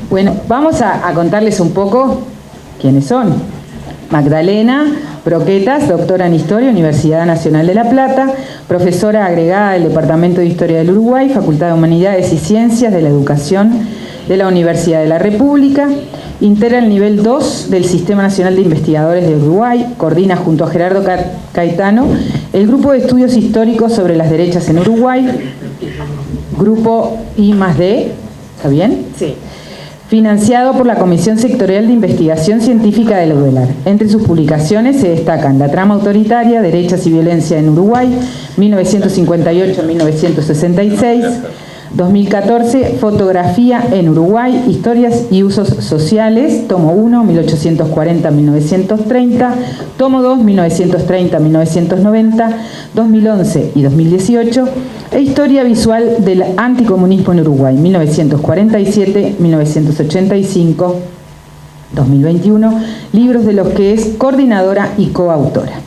Bueno, vamos a contarles un poco quiénes son. Magdalena Broquetas, doctora en Historia, Universidad Nacional de La Plata, profesora agregada del Departamento de Historia del Uruguay, Facultad de Humanidades y Ciencias de la Educación de la Universidad de la República, integra el nivel 2 del Sistema Nacional de Investigadores de Uruguay, coordina junto a Gerardo Caetano el Grupo de Estudios Históricos sobre las Derechas en Uruguay, Grupo I+D, ¿está bien? Sí. Financiado por la Comisión Sectorial de Investigación Científica de la UDELAR. Entre sus publicaciones se destacan La trama autoritaria, Derechas y Violencia en Uruguay, 1958-1966, 2014, Fotografía en Uruguay, Historias y Usos Sociales, tomo 1, 1840-1930, tomo 2, 1930-1990, 2011 y 2018, e Historia Visual del Anticomunismo en Uruguay, 1947-1985, 2021, libros de los que es coordinadora y coautora.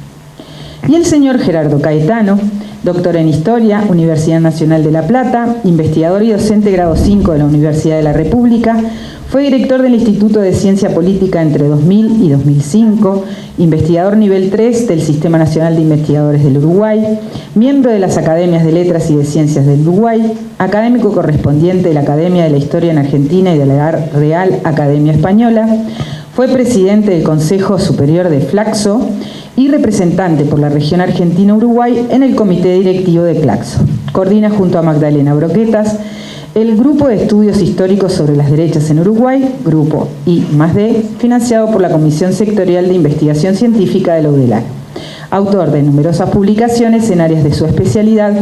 Y el señor Gerardo Caetano, doctor en Historia, Universidad Nacional de La Plata, investigador y docente grado 5 de la Universidad de la República, fue director del Instituto de Ciencia Política entre 2000 y 2005, investigador nivel 3 del Sistema Nacional de Investigadores del Uruguay, miembro de las Academias de Letras y de Ciencias del Uruguay, académico correspondiente de la Academia de la Historia en Argentina y de la Real Academia Española, fue presidente del Consejo Superior de Flaxo y representante por la región Argentina-Uruguay en el Comité Directivo de Flaxo. Coordina junto a Magdalena Broquetas el Grupo de Estudios Históricos sobre las Derechas en Uruguay, Grupo I+D, financiado por la Comisión Sectorial de Investigación Científica de la UDELAR. Autor de numerosas publicaciones en áreas de su especialidad,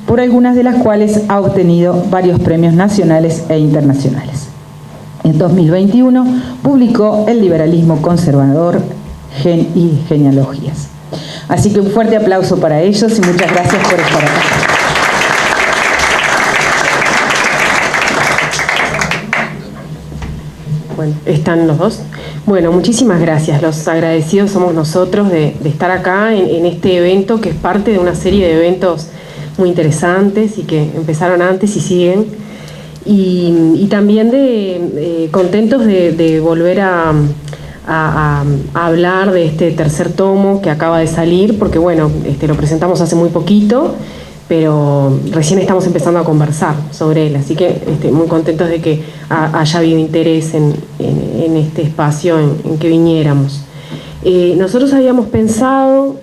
por algunas de las cuales ha obtenido varios premios nacionales e internacionales. En 2021 publicó El liberalismo conservador y genealogías. Así que un fuerte aplauso para ellos y muchas gracias por estar acá. Bueno, ¿están los dos? Bueno, muchísimas gracias. Los agradecidos somos nosotros de estar acá en este evento, que es parte de una serie de eventos muy interesantes y que empezaron antes y siguen. Y también contentos de volver a hablar de este tercer tomo que acaba de salir, porque bueno, lo presentamos hace muy poquito, pero recién estamos empezando a conversar sobre él, así que muy contentos de que haya habido interés en este espacio en que viniéramos. Nosotros habíamos pensado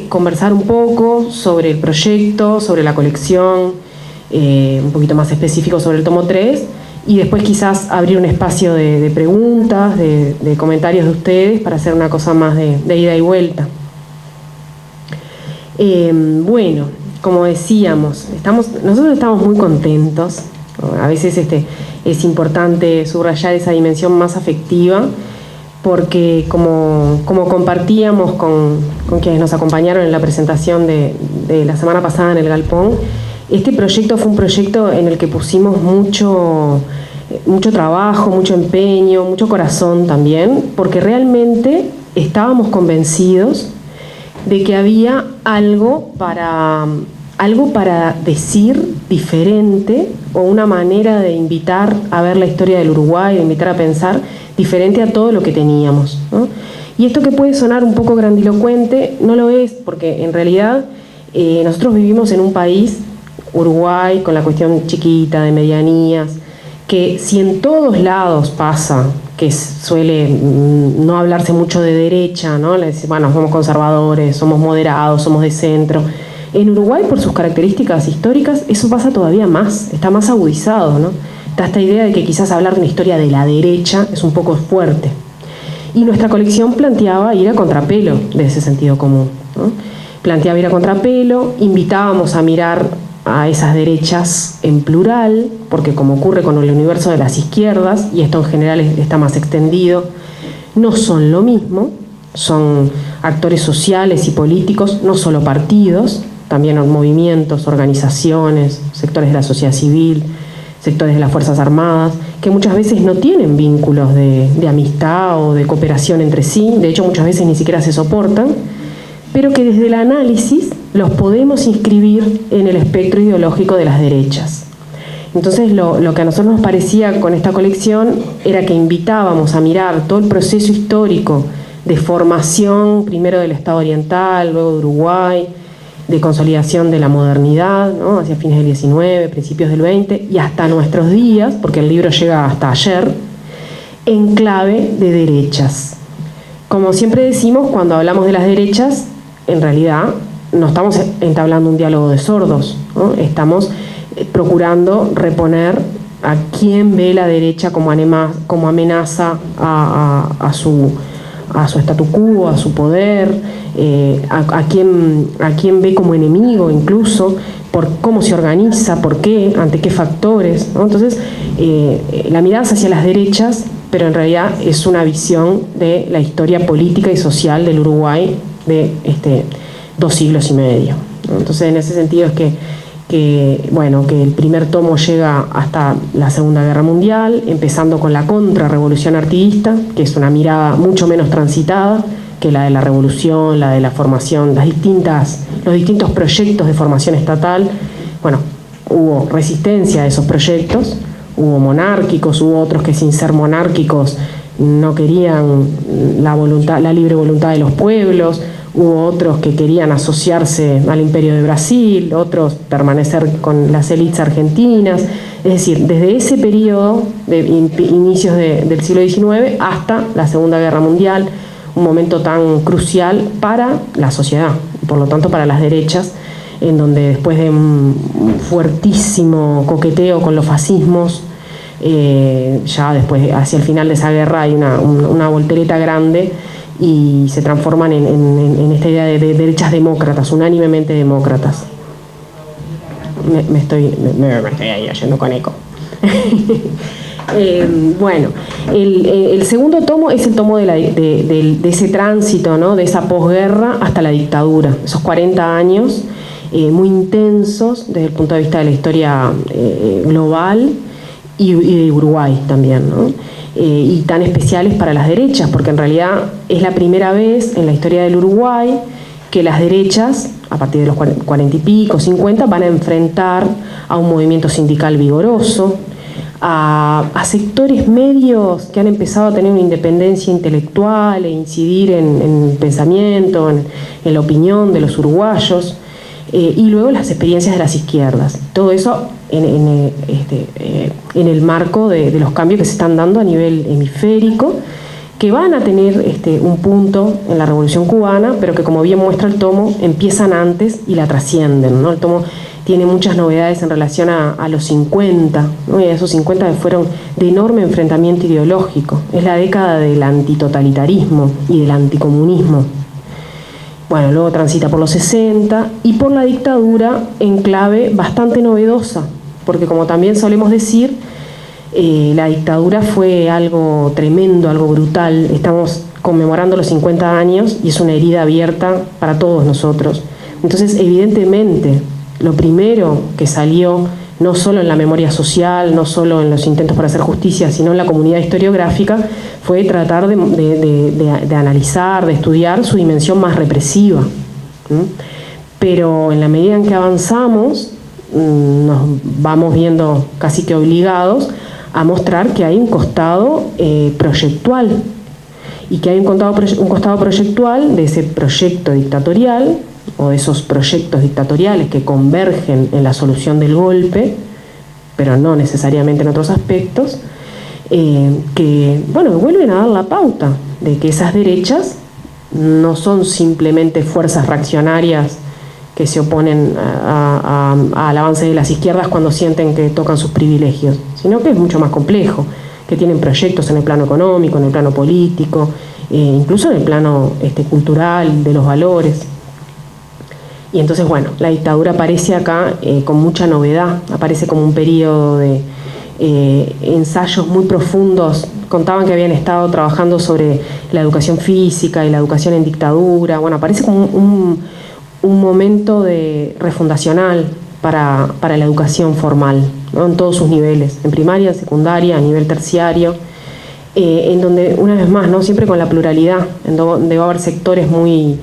conversar un poco sobre el proyecto, sobre la colección, un poquito más específico sobre el tomo 3, y después quizás abrir un espacio de preguntas, de comentarios de ustedes, para hacer una cosa más de ida y vuelta. Bueno, como decíamos, nosotros estamos muy contentos. A veces es importante subrayar esa dimensión más afectiva, porque como compartíamos con quienes nos acompañaron en la presentación de la semana pasada en el Galpón, este proyecto fue un proyecto en el que pusimos mucho trabajo, mucho empeño, mucho corazón también, porque realmente estábamos convencidos de que había algo para decir diferente, o una manera de invitar a ver la historia del Uruguay, de invitar a pensar diferente a todo lo que teníamos, ¿no? Y esto que puede sonar un poco grandilocuente, no lo es, porque en realidad nosotros vivimos en un país, Uruguay, con la cuestión chiquita de medianías, que si en todos lados pasa, que suele no hablarse mucho de derecha, ¿no? Bueno, somos conservadores, somos moderados, somos de centro. En Uruguay, por sus características históricas, eso pasa todavía más, está más agudizado, ¿no? Está esta idea de que quizás hablar de una historia de la derecha es un poco fuerte. Y nuestra colección planteaba ir a contrapelo de ese sentido común, ¿no? Planteaba ir a contrapelo, invitábamos a mirar a esas derechas en plural, porque como ocurre con el universo de las izquierdas, y esto en general está más extendido, no son lo mismo, son actores sociales y políticos, no solo partidos, también movimientos, organizaciones, sectores de la sociedad civil, sectores de las Fuerzas Armadas, que muchas veces no tienen vínculos de amistad o de cooperación entre sí, de hecho muchas veces ni siquiera se soportan, pero que desde el análisis los podemos inscribir en el espectro ideológico de las derechas. Entonces lo que a nosotros nos parecía con esta colección era que invitábamos a mirar todo el proceso histórico de formación, primero del Estado oriental, luego de Uruguay, de consolidación de la modernidad, ¿no? Hacia fines del 19, principios del 20 y hasta nuestros días, porque el libro llega hasta ayer, en clave de derechas. Como siempre decimos, cuando hablamos de las derechas, en realidad no estamos entablando un diálogo de sordos, ¿no? Estamos procurando reponer a quien ve la derecha como amenaza a su statu quo, a su poder, a quien ve como enemigo incluso, por cómo se organiza, por qué, ante qué factores, ¿no? Entonces, la mirada es hacia las derechas, pero en realidad es una visión de la historia política y social del Uruguay de 2 siglos y medio, ¿no? Entonces, en ese sentido es que el primer tomo llega hasta la Segunda Guerra Mundial, empezando con la contrarrevolución artiguista, que es una mirada mucho menos transitada que la de la revolución, la de la formación, los distintos proyectos de formación estatal. Bueno, hubo resistencia a esos proyectos, hubo monárquicos, hubo otros que sin ser monárquicos no querían la libre voluntad de los pueblos. Hubo otros que querían asociarse al Imperio de Brasil, otros permanecer con las élites argentinas. Es decir, desde ese periodo de inicios del siglo XIX hasta la Segunda Guerra Mundial, un momento tan crucial para la sociedad, por lo tanto para las derechas, en donde después de un fuertísimo coqueteo con los fascismos, ya después, hacia el final de esa guerra, hay una voltereta grande y se transforman en esta idea de derechas demócratas, unánimemente demócratas. Me estoy ahí yendo con eco. Bueno, el segundo tomo es el tomo de ese tránsito, ¿no? De esa posguerra hasta la dictadura, esos 40 años muy intensos desde el punto de vista de la historia global y de Uruguay también, ¿no? Y tan especiales para las derechas, porque en realidad es la primera vez en la historia del Uruguay que las derechas, a partir de los 40 y pico, 50, van a enfrentar a un movimiento sindical vigoroso, a sectores medios que han empezado a tener una independencia intelectual e incidir en el pensamiento, en la opinión de los uruguayos, y luego las experiencias de las izquierdas. Todo eso en el marco de los cambios que se están dando a nivel hemisférico, que van a tener un punto en la Revolución Cubana, pero que, como bien muestra el tomo, empiezan antes y la trascienden, ¿no? El tomo tiene muchas novedades en relación a los 50, ¿no? Y a esos 50 que fueron de enorme enfrentamiento ideológico. Es la década del antitotalitarismo y del anticomunismo. Bueno, luego transita por los 60 y por la dictadura en clave bastante novedosa, porque, como también solemos decir, la dictadura fue algo tremendo, algo brutal. Estamos conmemorando los 50 años y es una herida abierta para todos nosotros. Entonces, evidentemente, lo primero que salió, no solo en la memoria social, no solo en los intentos para hacer justicia, sino en la comunidad historiográfica, fue tratar de analizar, de estudiar su dimensión más represiva. Pero en la medida en que avanzamos, nos vamos viendo casi que obligados a mostrar que hay un costado proyectual, y que hay un costado proyectual de ese proyecto dictatorial, o de esos proyectos dictatoriales que convergen en la solución del golpe, pero no necesariamente en otros aspectos, que vuelven a dar la pauta de que esas derechas no son simplemente fuerzas reaccionarias que se oponen al avance de las izquierdas cuando sienten que tocan sus privilegios, sino que es mucho más complejo, que tienen proyectos en el plano económico, en el plano político, incluso en el plano cultural, de los valores. Y entonces, la dictadura aparece acá con mucha novedad, aparece como un periodo de ensayos muy profundos. Contaban que habían estado trabajando sobre la educación física y la educación en dictadura. Aparece como un momento refundacional para la educación formal, ¿no? En todos sus niveles, en primaria, en secundaria, a nivel terciario, en donde, una vez más, ¿no? Siempre con la pluralidad, en donde va a haber sectores muy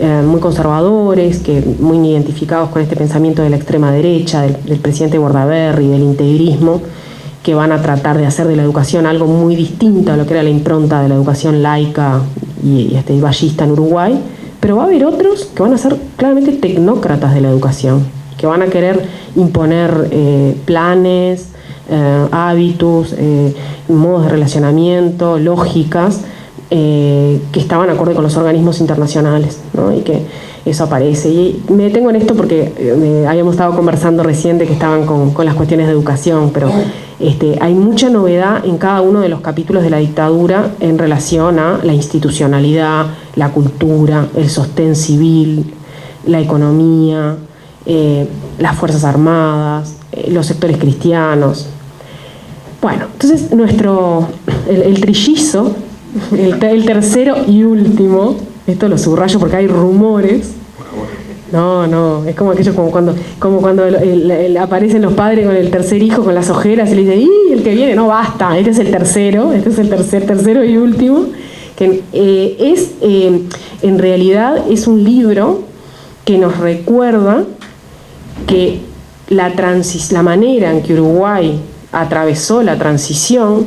muy conservadores, muy identificados con este pensamiento de la extrema derecha, del presidente Bordaberry, del integrismo, que van a tratar de hacer de la educación algo muy distinto a lo que era la impronta de la educación laica y ballista en Uruguay, pero va a haber otros que van a ser claramente tecnócratas de la educación, que van a querer imponer planes, hábitos, modos de relacionamiento, lógicas, que estaban acorde con los organismos internacionales, ¿no? Y que eso aparece. Y me detengo en esto porque habíamos estado conversando recién de que estaban con las cuestiones de educación, pero hay mucha novedad en cada uno de los capítulos de la dictadura en relación a la institucionalidad, la cultura, el sostén civil, la economía, las Fuerzas Armadas, los sectores cristianos. Bueno, entonces el trillizo, el tercero y último, esto lo subrayo porque hay rumores. No, es como aquello como cuando aparecen los padres con el tercer hijo con las ojeras y le dicen, ¡y el que viene! No, basta, este es el tercero y último, que en realidad es un libro que nos recuerda que la manera en que Uruguay atravesó la transición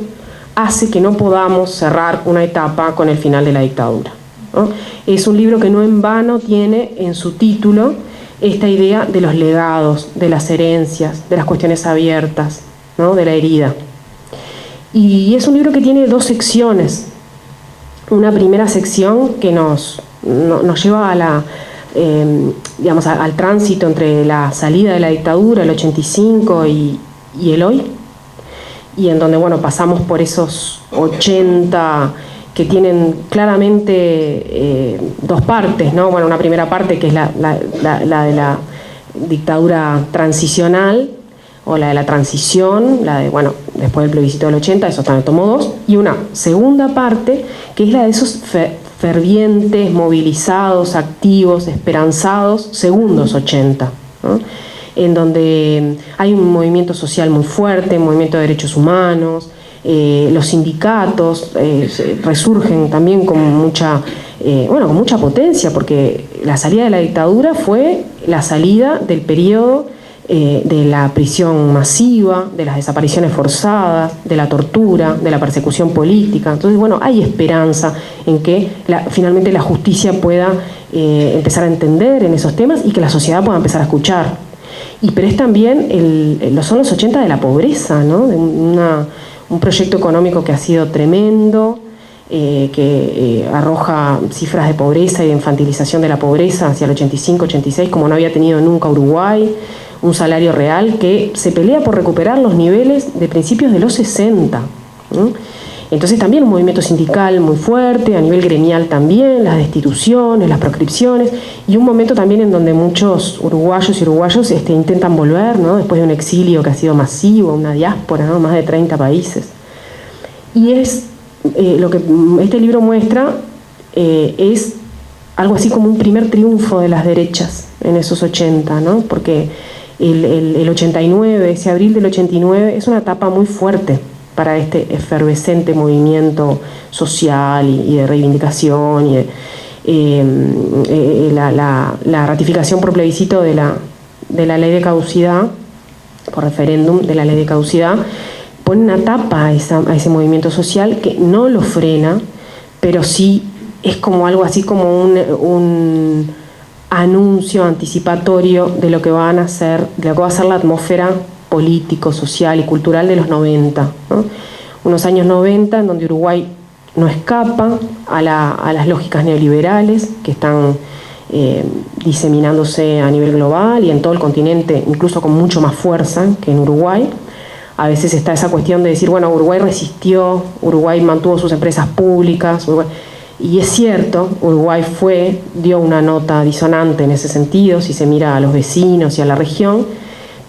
hace que no podamos cerrar una etapa con el final de la dictadura, ¿no? Es un libro que no en vano tiene en su título esta idea de los legados, de las herencias, de las cuestiones abiertas, ¿no? De la herida. Y es un libro que tiene 2 secciones. Una primera sección que nos lleva a al tránsito entre la salida de la dictadura, el 85 y el hoy, y en donde pasamos por esos 80 que tienen claramente 2 partes, ¿no? Una primera parte que es la de la dictadura transicional, o la de la transición, después del plebiscito del 80, eso también tomó 2, y una segunda parte que es la de esos fervientes, movilizados, activos, esperanzados, segundos 80, ¿no? En donde hay un movimiento social muy fuerte, un movimiento de derechos humanos, los sindicatos resurgen también con mucha potencia, porque la salida de la dictadura fue la salida del periodo de la prisión masiva, de las desapariciones forzadas, de la tortura, de la persecución política. Entonces, hay esperanza en que finalmente la justicia pueda empezar a entender en esos temas y que la sociedad pueda empezar a escuchar. Pero es también son los 80 de la pobreza, ¿no? De un proyecto económico que ha sido tremendo, que arroja cifras de pobreza y de infantilización de la pobreza hacia el 85-86 como no había tenido nunca Uruguay, un salario real que se pelea por recuperar los niveles de principios de los 60, ¿no? Entonces también un movimiento sindical muy fuerte, a nivel gremial también, las destituciones, las proscripciones, y un momento también en donde muchos uruguayos y uruguayos intentan volver, ¿no? Después de un exilio que ha sido masivo, una diáspora, ¿no? Más de 30 países. Y lo que este libro muestra es algo así como un primer triunfo de las derechas en esos 80, ¿no? Porque el 89, ese abril del 89, es una etapa muy fuerte para este efervescente movimiento social y de reivindicación, y la ratificación por plebiscito de la ley de caducidad, por referéndum de la ley de caducidad, pone una tapa a ese movimiento social que no lo frena, pero sí es como algo así como un anuncio anticipatorio de lo que va a ser la atmósfera político, social y cultural de los 90, ¿no? Unos años 90 en donde Uruguay no escapa a las lógicas neoliberales que están diseminándose a nivel global y en todo el continente, incluso con mucho más fuerza que en Uruguay. A veces está esa cuestión de decir, Uruguay resistió, Uruguay mantuvo sus empresas públicas, y es cierto, Uruguay dio una nota disonante en ese sentido, si se mira a los vecinos y a la región,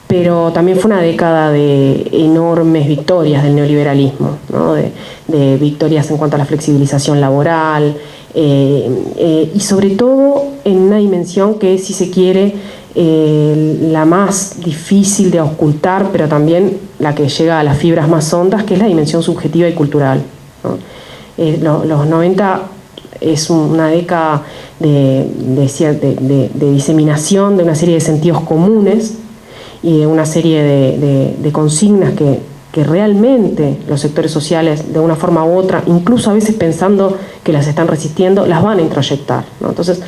pero también fue una década de enormes victorias del neoliberalismo, ¿no? de victorias en cuanto a la flexibilización laboral, y sobre todo en una dimensión que es, si se quiere, la más difícil de ocultar, pero también la que llega a las fibras más hondas, que es la dimensión subjetiva y cultural, ¿no? Los 90 es una década de diseminación de una serie de sentidos comunes y de una serie de consignas que realmente los sectores sociales, de una forma u otra, incluso a veces pensando que las están resistiendo, las van a introyectar, ¿no? Entonces,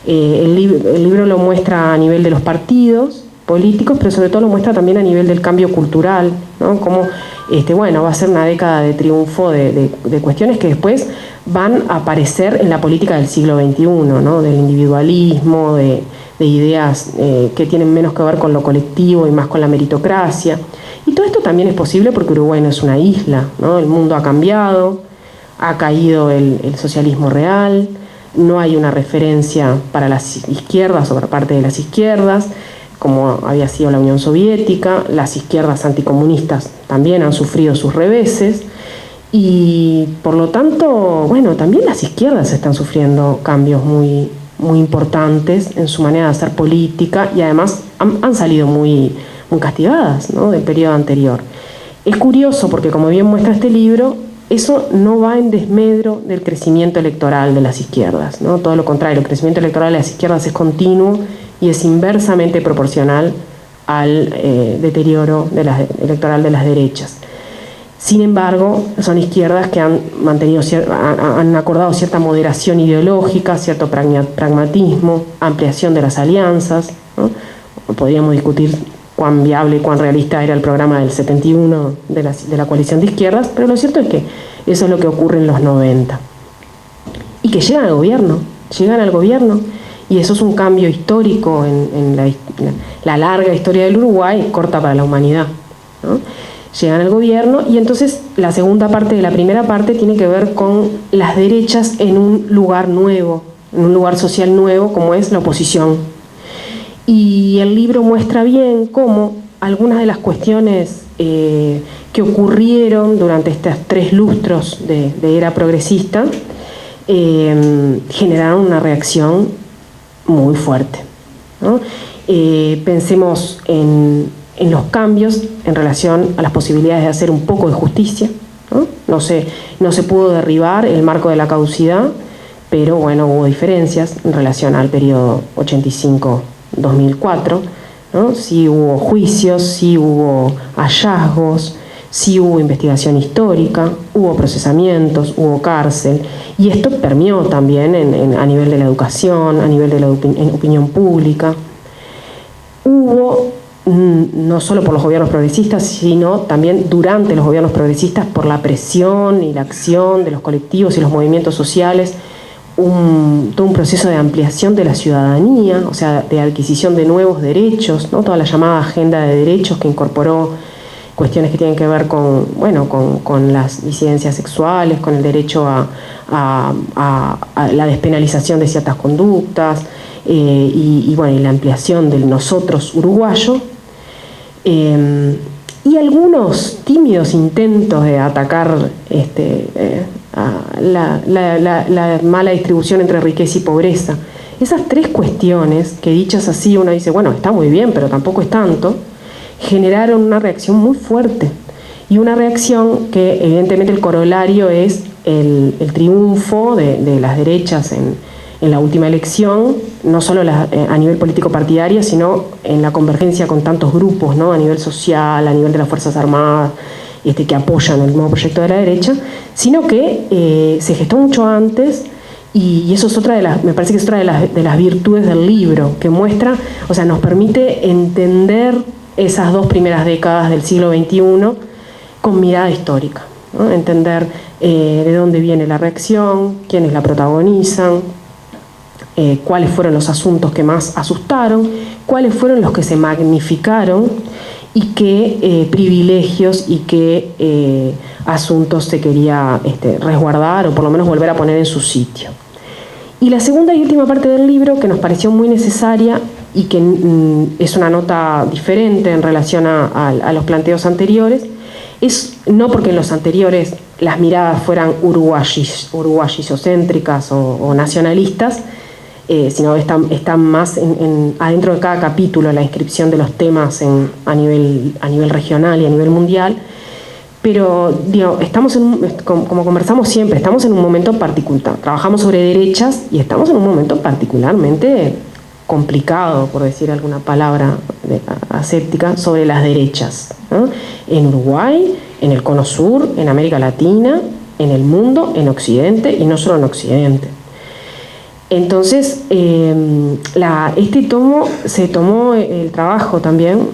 el libro lo muestra a nivel de los partidos políticos, pero sobre todo lo muestra también a nivel del cambio cultural, ¿no? Como, va a ser una década de triunfo de cuestiones que después van a aparecer en la política del siglo XXI, ¿no? Del individualismo, de ideas que tienen menos que ver con lo colectivo y más con la meritocracia. Y todo esto también es posible porque Uruguay no es una isla, ¿no? El mundo ha cambiado, ha caído el socialismo real, no hay una referencia para las izquierdas o para parte de las izquierdas, como había sido la Unión Soviética. Las izquierdas anticomunistas también han sufrido sus reveses y por lo tanto, también las izquierdas están sufriendo cambios muy, muy importantes en su manera de hacer política y además han salido muy castigadas, ¿no? Del periodo anterior. Es curioso porque, como bien muestra este libro, eso no va en desmedro del crecimiento electoral de las izquierdas, ¿no? Todo lo contrario, el crecimiento electoral de las izquierdas es continuo y es inversamente proporcional al deterioro electoral de las derechas. Sin embargo, son izquierdas que han acordado cierta moderación ideológica, cierto pragmatismo, ampliación de las alianzas, ¿no? Podríamos discutir cuán viable y cuán realista era el programa del 71 de la coalición de izquierdas, pero lo cierto es que eso es lo que ocurre en los 90. Y que llegan al gobierno, y eso es un cambio histórico en la larga historia del Uruguay, corta para la humanidad, ¿no? Llegan al gobierno y entonces la segunda parte de la primera parte tiene que ver con las derechas en un lugar nuevo, en un lugar social nuevo como es la oposición. Y el libro muestra bien cómo algunas de las cuestiones que ocurrieron durante estos 3 lustros de era progresista generaron una reacción muy fuerte, ¿no? Pensemos en los cambios en relación a las posibilidades de hacer un poco de justicia, ¿no? No se pudo derribar el marco de la caducidad, pero hubo diferencias en relación al periodo 85-2004, ¿no? Sí hubo juicios, sí hubo hallazgos, sí hubo investigación histórica, hubo procesamientos, hubo cárcel, y esto permeó también a nivel de la educación, a nivel de la opinión pública. Hubo, no solo por los gobiernos progresistas, sino también durante los gobiernos progresistas, por la presión y la acción de los colectivos y los movimientos sociales, todo un proceso de ampliación de la ciudadanía, o sea, de adquisición de nuevos derechos, ¿no? Toda la llamada agenda de derechos que incorporó cuestiones que tienen que ver con las disidencias sexuales, con el derecho a la despenalización de ciertas conductas, y la ampliación del nosotros uruguayo, y algunos tímidos intentos de atacar la mala distribución entre riqueza y pobreza. Esas 3 cuestiones que, dichas así, uno dice, está muy bien, pero tampoco es tanto, generaron una reacción muy fuerte, y una reacción que evidentemente el corolario es el triunfo de las derechas en la última elección, no solo a nivel político partidario, sino en la convergencia con tantos grupos, ¿no? A nivel social, a nivel de las Fuerzas Armadas, que apoyan el nuevo proyecto de la derecha, sino que se gestó mucho antes, y eso es me parece que es otra de las virtudes del libro, que muestra, nos permite entender esas 2 primeras décadas del siglo XXI con mirada histórica, ¿no? Entender de dónde viene la reacción, quiénes la protagonizan, cuáles fueron los asuntos que más asustaron, cuáles fueron los que se magnificaron y qué privilegios y qué asuntos se quería resguardar o por lo menos volver a poner en su sitio. Y la segunda y última parte del libro, que nos pareció muy necesaria y que es una nota diferente en relación a los planteos anteriores, es no porque en los anteriores las miradas fueran uruguayocéntricas o nacionalistas, sino están más adentro de cada capítulo la inscripción de los temas a nivel regional y a nivel mundial, Pero digo, estamos como conversamos siempre, estamos en un momento particular, trabajamos sobre derechas y estamos en un momento particularmente complicado, por decir alguna palabra aséptica, sobre las derechas, ¿no? En Uruguay, en el Cono Sur, en América Latina, en el mundo, en Occidente y no solo en Occidente. Entonces, este tomo se tomó el trabajo también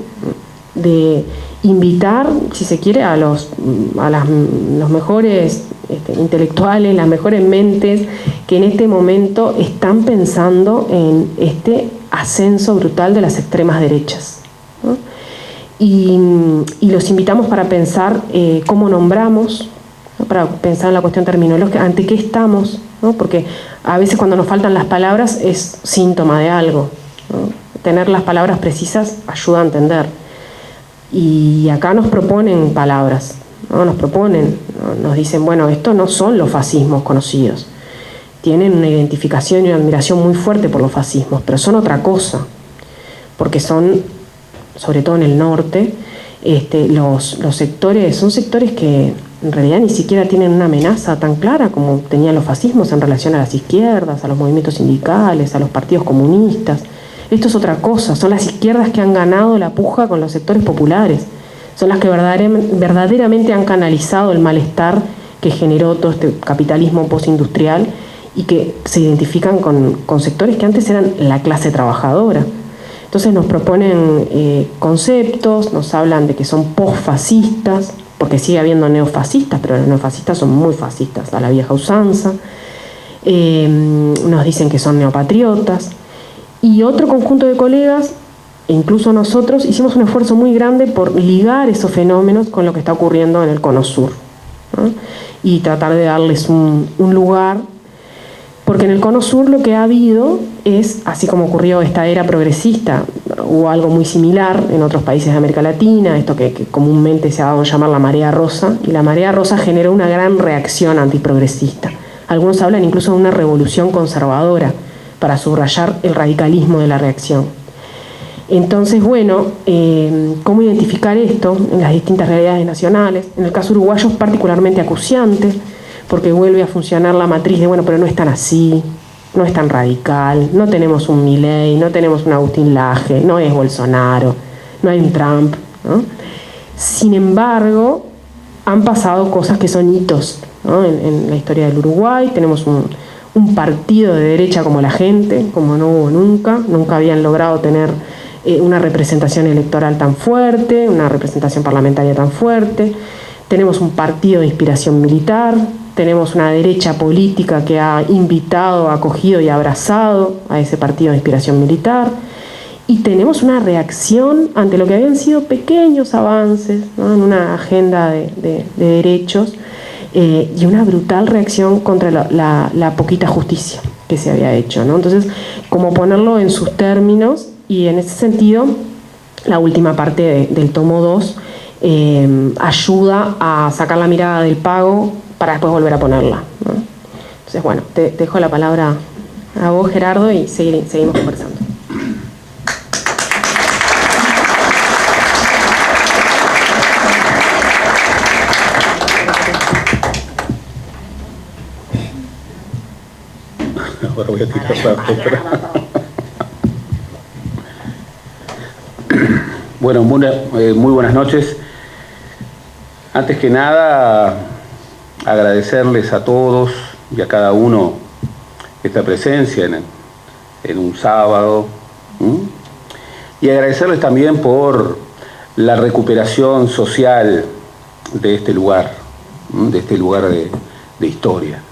de invitar, si se quiere, a los mejores intelectuales, las mejores mentes que en este momento están pensando en este ascenso brutal de las extremas derechas, ¿no? Y los invitamos para pensar cómo nombramos, ¿no? Para pensar en la cuestión terminológica, ante qué estamos, ¿no? Porque a veces cuando nos faltan las palabras es síntoma de algo, ¿no? Tener las palabras precisas ayuda a entender. Y acá nos proponen palabras, ¿no? Nos proponen, ¿no? Nos dicen, bueno, estos no son los fascismos conocidos. Tienen una identificación y una admiración muy fuerte por los fascismos, pero son otra cosa, porque son, sobre todo en el norte, los sectores, son sectores que en realidad ni siquiera tienen una amenaza tan clara como tenían los fascismos en relación a las izquierdas, a los movimientos sindicales, a los partidos comunistas. Esto es otra cosa, son las izquierdas que han ganado la puja con los sectores populares, son las que verdaderamente han canalizado el malestar que generó todo este capitalismo postindustrial y que se identifican con sectores que antes eran la clase trabajadora. Entonces nos proponen conceptos, nos hablan de que son posfascistas, porque sigue habiendo neofascistas, pero los neofascistas son muy fascistas, a la vieja usanza. Nos dicen que son neopatriotas. Y otro conjunto de colegas, e incluso nosotros, hicimos un esfuerzo muy grande por ligar esos fenómenos con lo que está ocurriendo en el Cono Sur, ¿no? Y tratar de darles un lugar, porque en el Cono Sur lo que ha habido es, así como ocurrió esta era progresista, o algo muy similar en otros países de América Latina, esto que comúnmente se ha dado a llamar la marea rosa, y la marea rosa generó una gran reacción antiprogresista. Algunos hablan incluso de una revolución conservadora, para subrayar el radicalismo de la reacción. Entonces, bueno, ¿cómo identificar esto en las distintas realidades nacionales? En el caso uruguayo es particularmente acuciante, porque vuelve a funcionar la matriz de, bueno, pero no es tan así, no es tan radical, no tenemos un Milei, no tenemos un Agustín Laje, no es Bolsonaro, no hay un Trump, ¿no? Sin embargo, han pasado cosas que son hitos, ¿no? En la historia del Uruguay tenemos un partido de derecha como La Gente, como no hubo nunca habían logrado tener una representación electoral tan fuerte, una representación parlamentaria tan fuerte. Tenemos un partido de inspiración militar, tenemos una derecha política que ha invitado, acogido y abrazado a ese partido de inspiración militar, y tenemos una reacción ante lo que habían sido pequeños avances, ¿no? En una agenda de derechos, y una brutal reacción contra la poquita justicia que se había hecho, ¿no? Entonces, como ponerlo en sus términos, y en ese sentido, la última parte del tomo 2 ayuda a sacar la mirada del pago para después volver a ponerla, ¿no? Entonces, bueno, te dejo la palabra a vos, Gerardo, y seguimos conversando. Ahora voy a tirar la otra. Bueno, muy buenas noches. Antes que nada, agradecerles a todos y a cada uno esta presencia en un sábado. Y agradecerles también por la recuperación social de este lugar, de historia.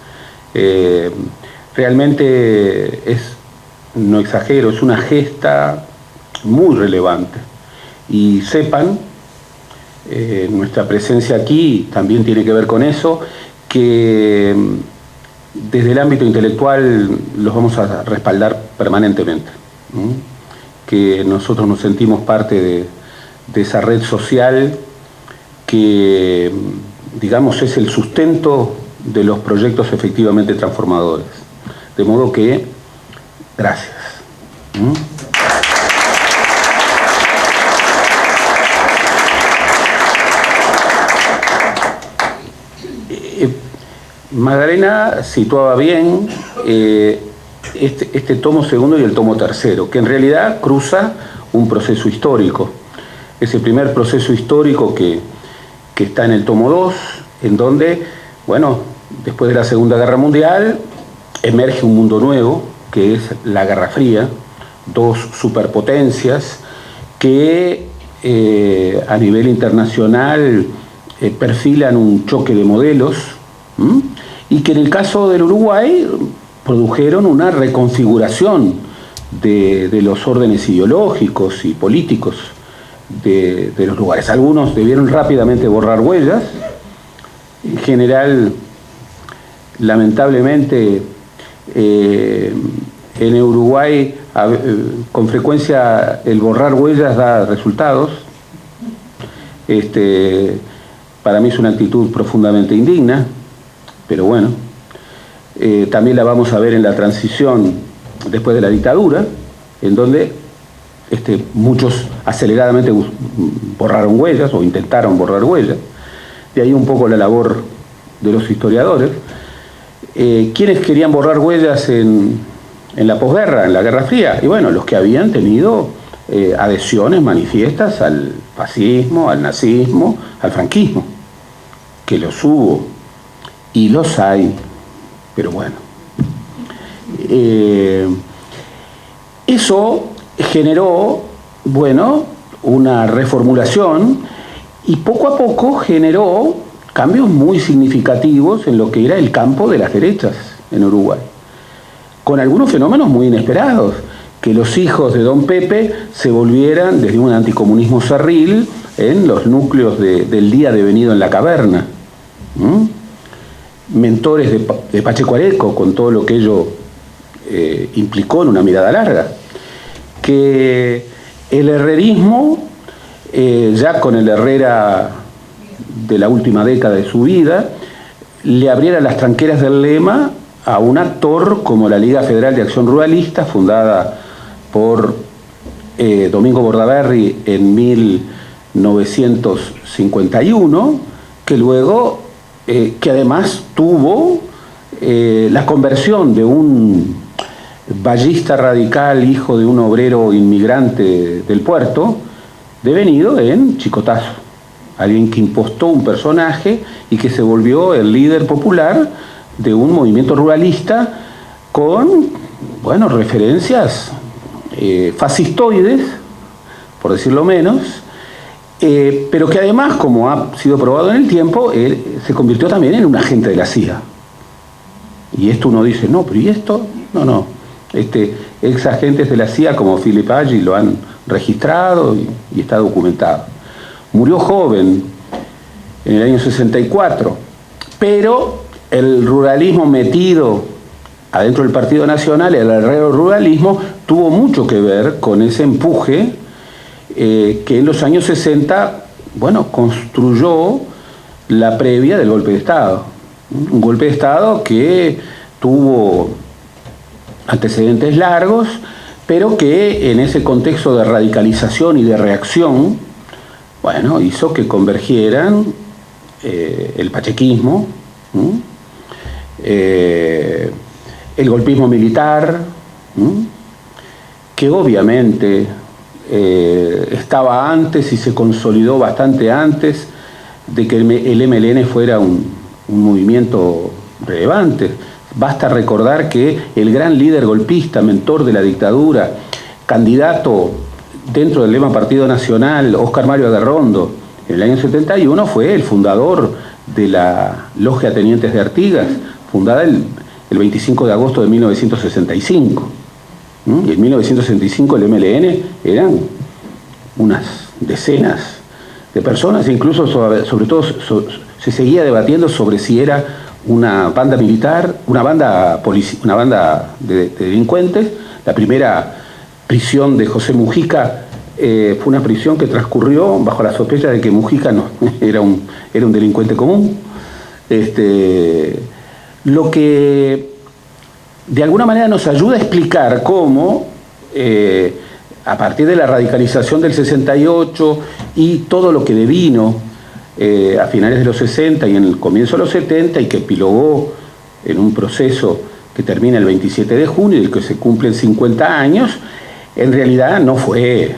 Realmente no exagero, es una gesta muy relevante. Y sepan, nuestra presencia aquí también tiene que ver con eso, que desde el ámbito intelectual los vamos a respaldar permanentemente. Que nosotros nos sentimos parte de esa red social que, digamos, es el sustento de los proyectos efectivamente transformadores. De modo que, gracias. Magdalena situaba bien este tomo segundo y el tomo tercero, que en realidad cruza un proceso histórico. Ese primer proceso histórico que está en el tomo 2, en donde, bueno, después de la Segunda Guerra Mundial, emerge un mundo nuevo, que es la Guerra Fría, dos superpotencias que a nivel internacional perfilan un choque de modelos, y que en el caso del Uruguay produjeron una reconfiguración de los órdenes ideológicos y políticos de los lugares. Algunos debieron rápidamente borrar huellas. En general, lamentablemente, en Uruguay con frecuencia el borrar huellas da resultados. Para mí es una actitud profundamente indigna, pero bueno, también la vamos a ver en la transición después de la dictadura, en donde muchos aceleradamente borraron huellas o intentaron borrar huellas. De ahí un poco la labor de los historiadores. ¿Quiénes querían borrar huellas en la posguerra, en la Guerra Fría? Y bueno, los que habían tenido adhesiones manifiestas al fascismo, al nazismo, al franquismo, que los hubo y los hay, pero bueno. Eso generó, bueno, una reformulación y poco a poco generó cambios muy significativos en lo que era el campo de las derechas en Uruguay, con algunos fenómenos muy inesperados, que los hijos de Don Pepe se volvieran desde un anticomunismo cerril en los núcleos del día devenido en la caverna, mentores de Pacheco Areco, con todo lo que ello implicó en una mirada larga, que el herrerismo, ya con el Herrera de la última década de su vida, le abriera las tranqueras del Lema a un actor como la Liga Federal de Acción Ruralista, fundada por Domingo Bordaberry en 1951, que luego, que además tuvo la conversión de un vallista radical, hijo de un obrero inmigrante del puerto, devenido en Chicotazo, alguien que impostó un personaje y que se volvió el líder popular de un movimiento ruralista con, bueno, referencias fascistoides, por decirlo menos, pero que además, como ha sido probado en el tiempo, se convirtió también en un agente de la CIA. Y esto uno dice, no, pero ¿y esto? No. Ex agentes de la CIA como Philip Agee lo han registrado y está documentado. Murió joven, en el año 64, pero el ruralismo metido adentro del Partido Nacional, el herrero ruralismo, tuvo mucho que ver con ese empuje que en los años 60, bueno, construyó la previa del golpe de Estado. Un golpe de Estado que tuvo antecedentes largos, pero que en ese contexto de radicalización y de reacción, bueno, hizo que convergieran el pachequismo, el golpismo militar, que obviamente estaba antes y se consolidó bastante antes de que el MLN fuera un movimiento relevante. Basta recordar que el gran líder golpista, mentor de la dictadura, candidato dentro del lema Partido Nacional, Óscar Mario Aguerrondo, en el año 71 fue el fundador de la Logia Tenientes de Artigas, fundada el 25 de agosto de 1965. Y en 1965 el MLN eran unas decenas de personas, incluso sobre todo se seguía debatiendo sobre si era una banda militar, una banda de delincuentes. La primera prisión de José Mujica fue una prisión que transcurrió bajo la sospecha de que Mujica no, era un delincuente común. Lo que de alguna manera nos ayuda a explicar cómo, a partir de la radicalización del 68 y todo lo que devino a finales de los 60 y en el comienzo de los 70 y que epilogó en un proceso que termina el 27 de junio y del que se cumplen 50 años, en realidad no fue,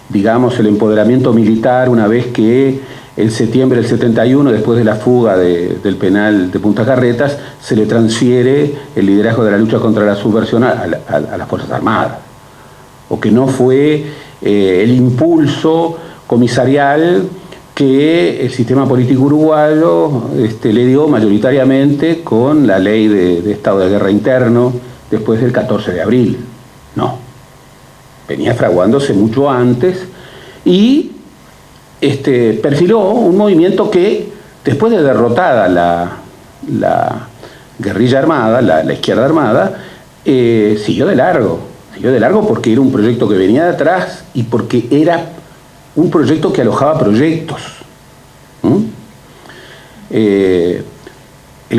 digamos, el empoderamiento militar una vez que en septiembre del 71, después de la fuga del penal de Punta Carretas, se le transfiere el liderazgo de la lucha contra la subversión a las Fuerzas Armadas. O que no fue el impulso comisarial que el sistema político uruguayo le dio mayoritariamente con la ley de estado de guerra interno después del 14 de abril. No. Venía fraguándose mucho antes y perfiló un movimiento que, después de derrotada la guerrilla armada, la izquierda armada, siguió de largo. Siguió de largo porque era un proyecto que venía de atrás y porque era un proyecto que alojaba proyectos. El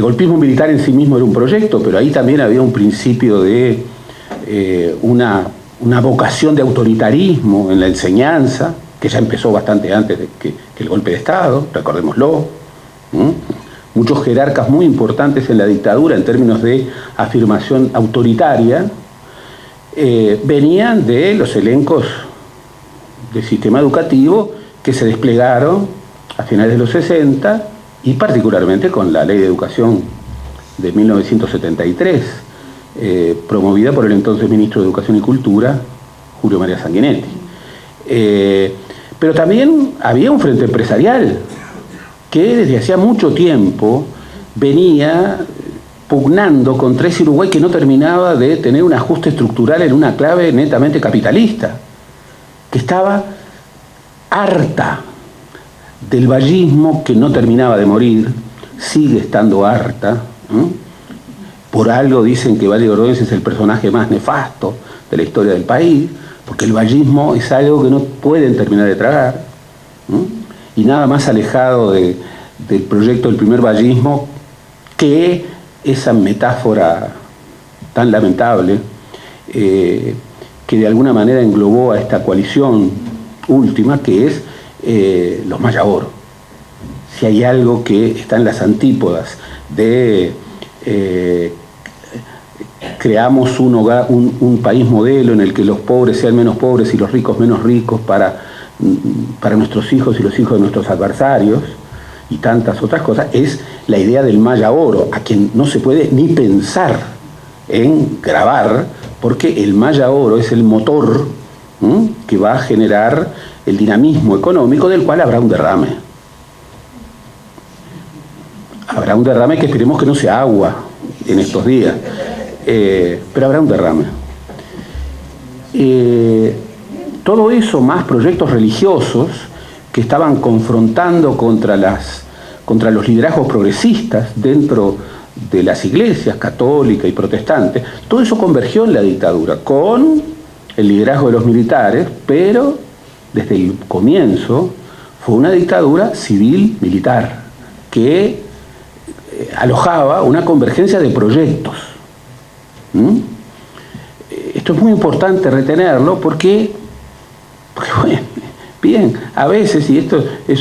golpismo militar en sí mismo era un proyecto, pero ahí también había un principio de una vocación de autoritarismo en la enseñanza, que ya empezó bastante antes de que el golpe de Estado, recordémoslo. Muchos jerarcas muy importantes en la dictadura en términos de afirmación autoritaria venían de los elencos del sistema educativo que se desplegaron a finales de los 60 y particularmente con la Ley de Educación de 1973, promovida por el entonces ministro de Educación y Cultura, Julio María Sanguinetti. Pero también había un frente empresarial que desde hacía mucho tiempo venía pugnando contra ese Uruguay que no terminaba de tener un ajuste estructural en una clave netamente capitalista, que estaba harta del vallismo que no terminaba de morir, sigue estando harta. Por algo dicen que Valle Ordóñez es el personaje más nefasto de la historia del país, porque el vallismo es algo que no pueden terminar de tragar, y nada más alejado del proyecto del primer vallismo que esa metáfora tan lamentable que de alguna manera englobó a esta coalición última, que es los Maya Oro. Si hay algo que está en las antípodas de creamos un país modelo en el que los pobres sean menos pobres y los ricos menos ricos para nuestros hijos y los hijos de nuestros adversarios y tantas otras cosas, es la idea del Maya Oro, a quien no se puede ni pensar en grabar, porque el Maya Oro es el motor que va a generar el dinamismo económico del cual habrá un derrame. Habrá un derrame que esperemos que no sea agua en estos días, pero habrá un derrame. Todo eso más proyectos religiosos que estaban confrontando contra los liderazgos progresistas dentro de las iglesias católica y protestante, todo eso convergió en la dictadura con el liderazgo de los militares, pero desde el comienzo fue una dictadura civil-militar que alojaba una convergencia de proyectos. Esto es muy importante retenerlo porque bueno, bien, a veces, y esto es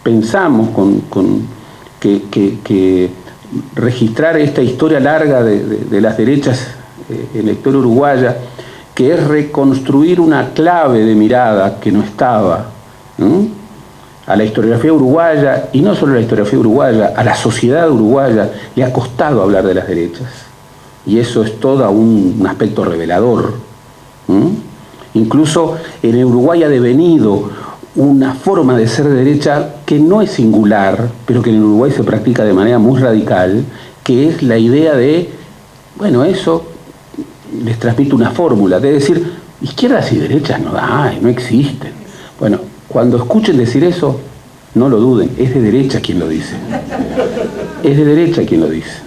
pensamos que registrar esta historia larga de las derechas en la historia uruguaya, que es reconstruir una clave de mirada que no estaba, a la historiografía uruguaya, y no solo a la historiografía uruguaya, a la sociedad uruguaya le ha costado hablar de las derechas, y eso es todo un aspecto revelador. Incluso en el Uruguay ha devenido una forma de ser de derecha que no es singular, pero que en el Uruguay se practica de manera muy radical, que es la idea de, bueno, eso les transmite una fórmula, de decir, izquierdas y derechas no hay, no existen. Bueno, cuando escuchen decir eso, no lo duden, es de derecha quien lo dice. Es de derecha quien lo dice.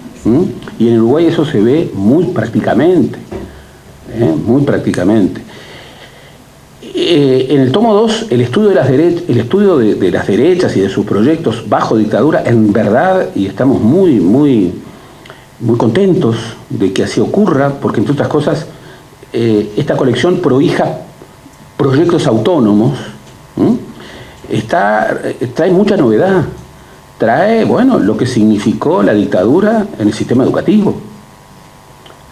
Y en Uruguay eso se ve muy prácticamente, muy prácticamente. En el tomo 2, el estudio de las derechas y de sus proyectos bajo dictadura, en verdad, y estamos muy contentos de que así ocurra, porque entre otras cosas, esta colección prohija proyectos autónomos trae mucha novedad. Trae, bueno, lo que significó la dictadura en el sistema educativo,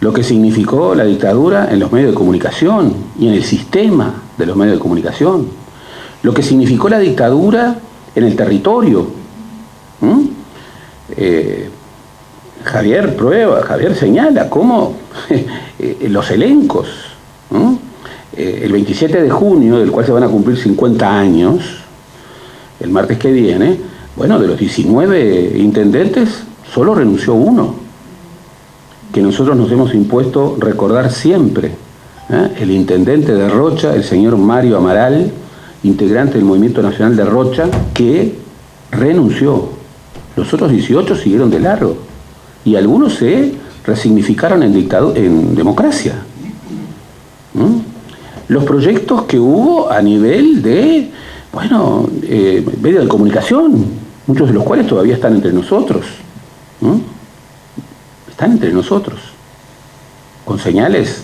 lo que significó la dictadura en los medios de comunicación y en el sistema de los medios de comunicación, lo que significó la dictadura en el territorio. Javier señala cómo los elencos, el 27 de junio, del cual se van a cumplir 50 años, el martes que viene, bueno, de los 19 intendentes, solo renunció uno, que nosotros nos hemos impuesto recordar siempre, el intendente de Rocha, el señor Mario Amaral, integrante del Movimiento Nacional de Rocha, que renunció. Los otros 18 siguieron de largo, y algunos se resignificaron en democracia. Los proyectos que hubo a nivel de, bueno, medios de comunicación, muchos de los cuales todavía están entre nosotros. Están entre nosotros, con señales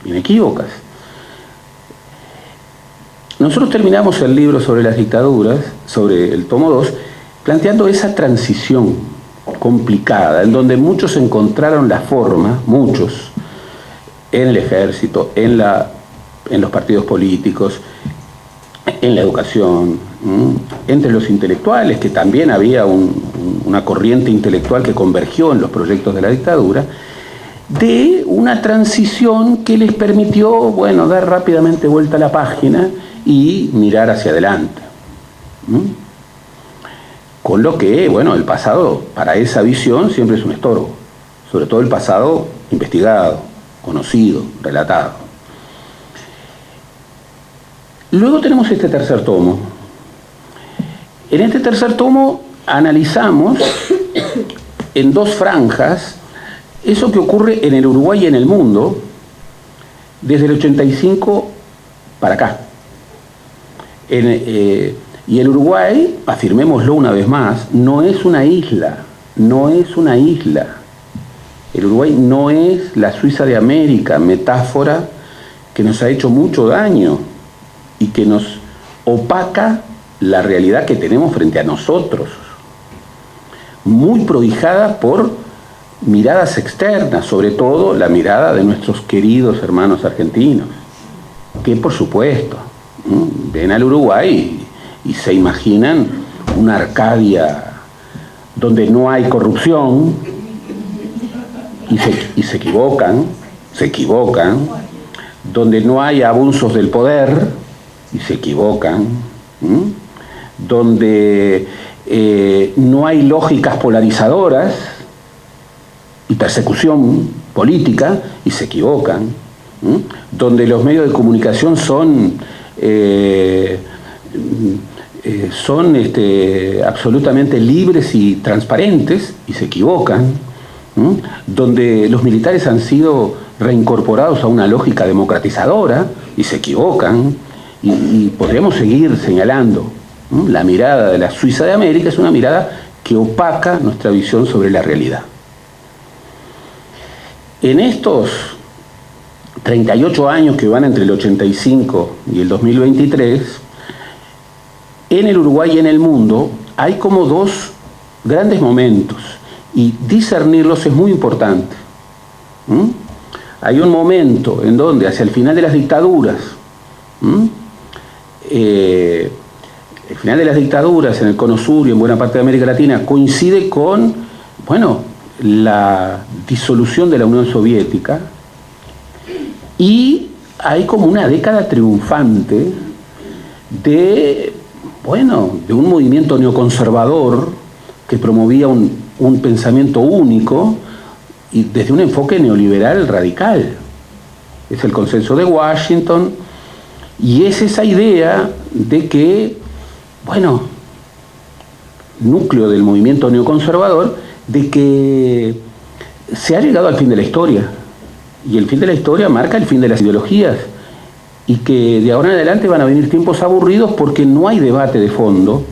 inequívocas. Nosotros terminamos el libro sobre las dictaduras, sobre el tomo 2, planteando esa transición complicada, en donde muchos encontraron la forma, muchos, en el ejército, en los partidos políticos, en la educación, entre los intelectuales, que también había una corriente intelectual que convergió en los proyectos de la dictadura, de una transición que les permitió, bueno, dar rápidamente vuelta a la página y mirar hacia adelante. Con lo que, bueno, el pasado para esa visión siempre es un estorbo, sobre todo el pasado investigado, conocido, relatado. Luego tenemos este tercer tomo. En este tercer tomo analizamos en dos franjas eso que ocurre en el Uruguay y en el mundo desde el 85 para acá. Y el Uruguay, afirmémoslo una vez más, no es una isla, no es una isla. El Uruguay no es la Suiza de América, metáfora que nos ha hecho mucho daño y que nos opaca la realidad que tenemos frente a nosotros, muy prohijada por miradas externas, sobre todo la mirada de nuestros queridos hermanos argentinos, que por supuesto ven al Uruguay y se imaginan una Arcadia donde no hay corrupción, y se equivocan, donde no hay abusos del poder, y se equivocan, donde no hay lógicas polarizadoras y persecución política, y se equivocan, donde los medios de comunicación son absolutamente libres y transparentes, y se equivocan, donde los militares han sido reincorporados a una lógica democratizadora, y se equivocan, y podríamos seguir señalando. La mirada de la Suiza de América es una mirada que opaca nuestra visión sobre la realidad. En estos 38 años que van entre el 85 y el 2023, en el Uruguay y en el mundo hay como dos grandes momentos, y discernirlos es muy importante. Hay un momento en donde, hacia el final de las dictaduras, el final de las dictaduras en el Cono Sur y en buena parte de América Latina coincide con, bueno, la disolución de la Unión Soviética, y hay como una década triunfante de un movimiento neoconservador que promovía un pensamiento único y desde un enfoque neoliberal radical. Es el consenso de Washington, y es esa idea de que, núcleo del movimiento neoconservador, de que se ha llegado al fin de la historia, y el fin de la historia marca el fin de las ideologías, y que de ahora en adelante van a venir tiempos aburridos porque no hay debate de fondo,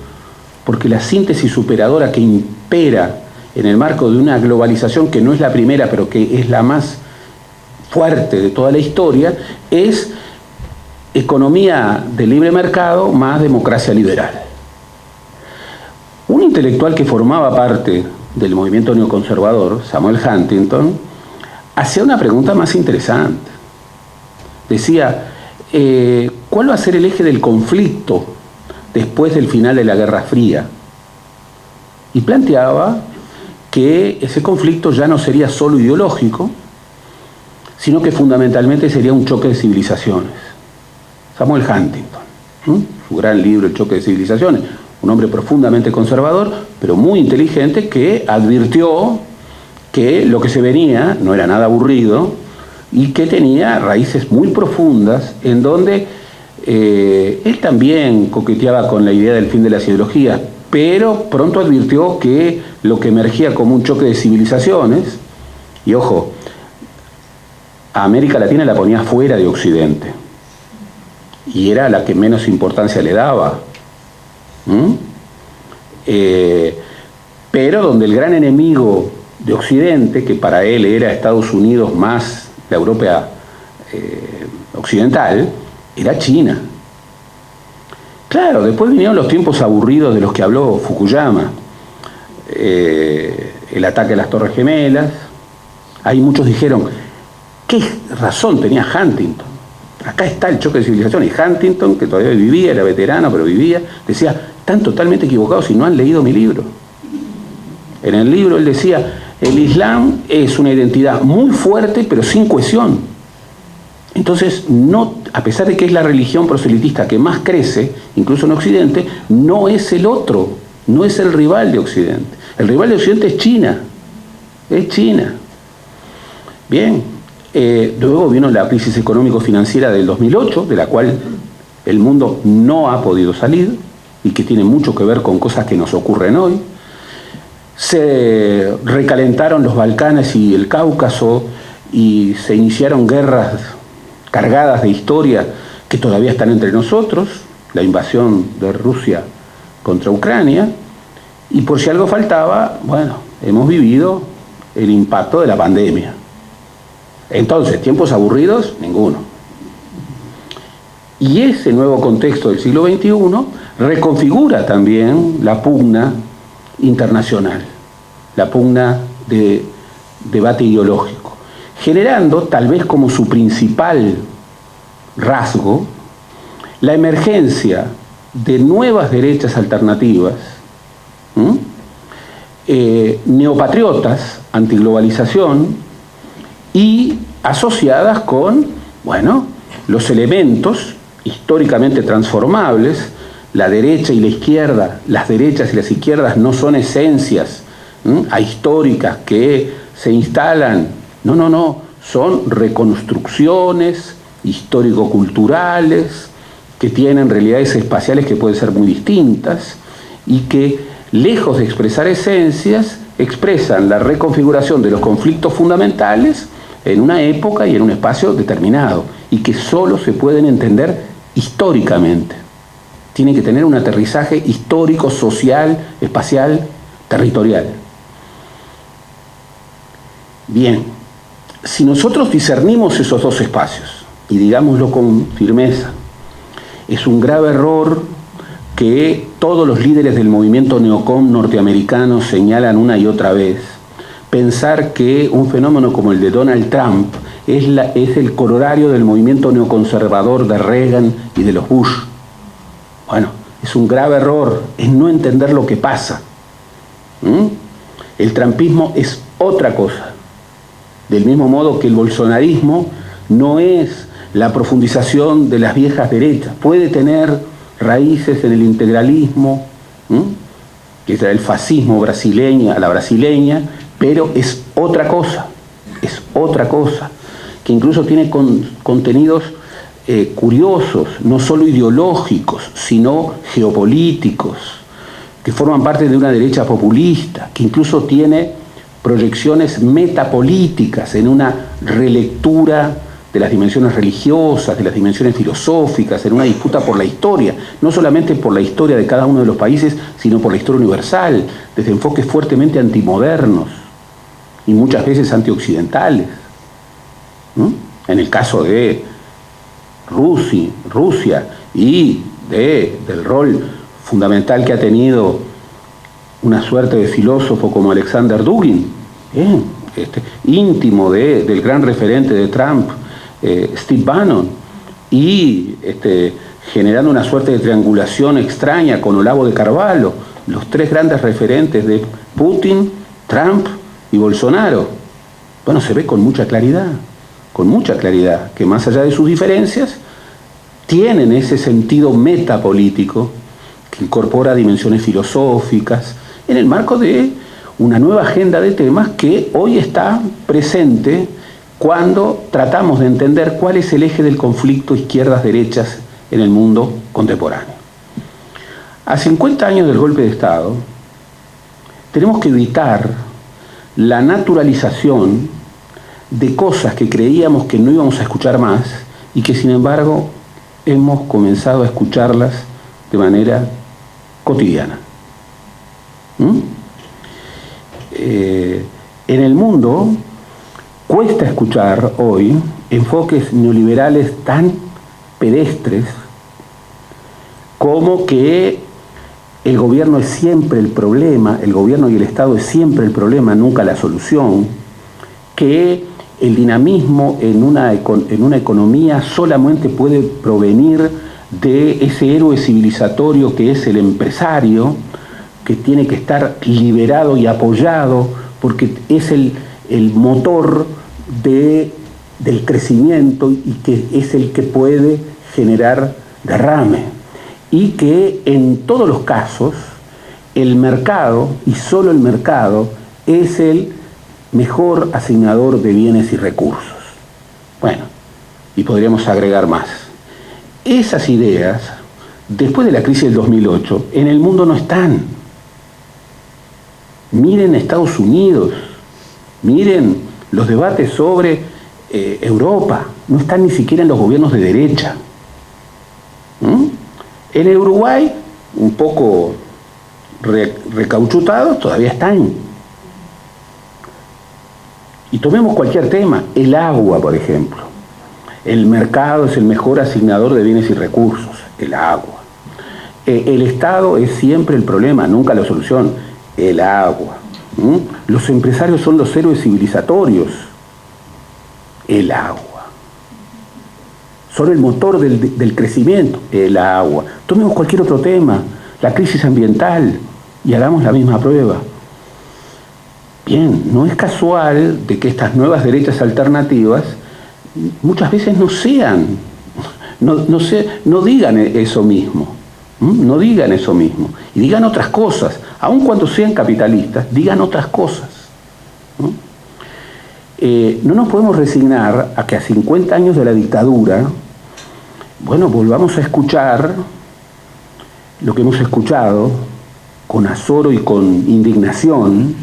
porque la síntesis superadora que impera en el marco de una globalización que no es la primera, pero que es la más fuerte de toda la historia, es economía de libre mercado más democracia liberal. Un intelectual que formaba parte del movimiento neoconservador, Samuel Huntington, hacía una pregunta más interesante. Decía, ¿cuál va a ser el eje del conflicto después del final de la Guerra Fría? Y planteaba que ese conflicto ya no sería solo ideológico, sino que fundamentalmente sería un choque de civilizaciones. Samuel Huntington, su gran libro El choque de civilizaciones, un hombre profundamente conservador, pero muy inteligente, que advirtió que lo que se venía no era nada aburrido y que tenía raíces muy profundas, en donde él también coqueteaba con la idea del fin de las ideologías, pero pronto advirtió que lo que emergía como un choque de civilizaciones, y ojo, a América Latina la ponía fuera de Occidente, y era la que menos importancia le daba. Pero donde el gran enemigo de Occidente, que para él era Estados Unidos más la Europa occidental, era China. Claro, después vinieron los tiempos aburridos de los que habló Fukuyama, el ataque a las Torres Gemelas. Ahí muchos dijeron, ¿qué razón tenía Huntington? Acá está el choque de civilizaciones. Y Huntington, que todavía vivía, era veterano, pero vivía, decía, están totalmente equivocados si no han leído mi libro. En el libro él decía, el Islam es una identidad muy fuerte, pero sin cohesión. Entonces, no, a pesar de que es la religión proselitista que más crece, incluso en Occidente, no es el otro, no es el rival de Occidente. El rival de Occidente es China. Es China. Bien. Luego vino la crisis económico-financiera del 2008, de la cual el mundo no ha podido salir y que tiene mucho que ver con cosas que nos ocurren hoy. Se recalentaron los Balcanes y el Cáucaso y se iniciaron guerras cargadas de historia que todavía están entre nosotros, la invasión de Rusia contra Ucrania, y por si algo faltaba, bueno, hemos vivido el impacto de la pandemia. Entonces, tiempos aburridos, ninguno. Y ese nuevo contexto del siglo XXI reconfigura también la pugna internacional, la pugna de debate ideológico, generando, tal vez como su principal rasgo, la emergencia de nuevas derechas alternativas, neopatriotas, antiglobalización, y asociadas con, bueno, los elementos históricamente transformables. La derecha y la izquierda, las derechas y las izquierdas no son esencias ahistóricas que se instalan, no, son reconstrucciones histórico-culturales que tienen realidades espaciales que pueden ser muy distintas y que, lejos de expresar esencias, expresan la reconfiguración de los conflictos fundamentales en una época y en un espacio determinado, y que solo se pueden entender históricamente. Tienen que tener un aterrizaje histórico, social, espacial, territorial. Bien, si nosotros discernimos esos dos espacios, y digámoslo con firmeza, es un grave error que todos los líderes del movimiento neocon norteamericano señalan una y otra vez, pensar que un fenómeno como el de Donald Trump es el corolario del movimiento neoconservador de Reagan y de los Bush. Bueno, es un grave error, es no entender lo que pasa. El trumpismo es otra cosa. Del mismo modo que el bolsonarismo no es la profundización de las viejas derechas. Puede tener raíces en el integralismo, que es el fascismo brasileño, a la brasileña, pero es otra cosa, que incluso tiene contenidos curiosos, no solo ideológicos, sino geopolíticos, que forman parte de una derecha populista, que incluso tiene proyecciones metapolíticas en una relectura de las dimensiones religiosas, de las dimensiones filosóficas, en una disputa por la historia, no solamente por la historia de cada uno de los países, sino por la historia universal, desde enfoques fuertemente antimodernos y muchas veces antioccidentales. En el caso de Rusia y del rol fundamental que ha tenido una suerte de filósofo como Alexander Dugin, íntimo del gran referente de Trump, Steve Bannon, y generando una suerte de triangulación extraña con Olavo de Carvalho, los tres grandes referentes de Putin, Trump y Bolsonaro. Bueno, se ve con mucha claridad, que más allá de sus diferencias, tienen ese sentido metapolítico que incorpora dimensiones filosóficas en el marco de una nueva agenda de temas que hoy está presente cuando tratamos de entender cuál es el eje del conflicto izquierdas-derechas en el mundo contemporáneo. A 50 años del golpe de Estado, tenemos que evitar la naturalización de cosas que creíamos que no íbamos a escuchar más y que sin embargo hemos comenzado a escucharlas de manera cotidiana. En el mundo cuesta escuchar hoy enfoques neoliberales tan pedestres como que el gobierno es siempre el problema, el gobierno y el Estado es siempre el problema, nunca la solución, que el dinamismo en una economía solamente puede provenir de ese héroe civilizatorio que es el empresario, que tiene que estar liberado y apoyado porque es el motor del crecimiento y que es el que puede generar derrame. Y que en todos los casos el mercado, y solo el mercado, es el mejor asignador de bienes y recursos. Bueno, y podríamos agregar más. Esas ideas, después de la crisis del 2008, en el mundo no están. Miren Estados Unidos, miren los debates sobre Europa, no están ni siquiera en los gobiernos de derecha. En el Uruguay, un poco recauchutados, todavía están. Y tomemos cualquier tema, el agua, por ejemplo. El mercado es el mejor asignador de bienes y recursos, el agua. El Estado es siempre el problema, nunca la solución, el agua. Los empresarios son los héroes civilizatorios, el agua. Son el motor del crecimiento, el agua. Tomemos cualquier otro tema, la crisis ambiental, y hagamos la misma prueba. Bien, no es casual de que estas nuevas derechas alternativas muchas veces no digan eso mismo. No digan eso mismo. Y digan otras cosas. Aun cuando sean capitalistas, digan otras cosas. No nos podemos resignar a que a 50 años de la dictadura, bueno, volvamos a escuchar lo que hemos escuchado con azoro y con indignación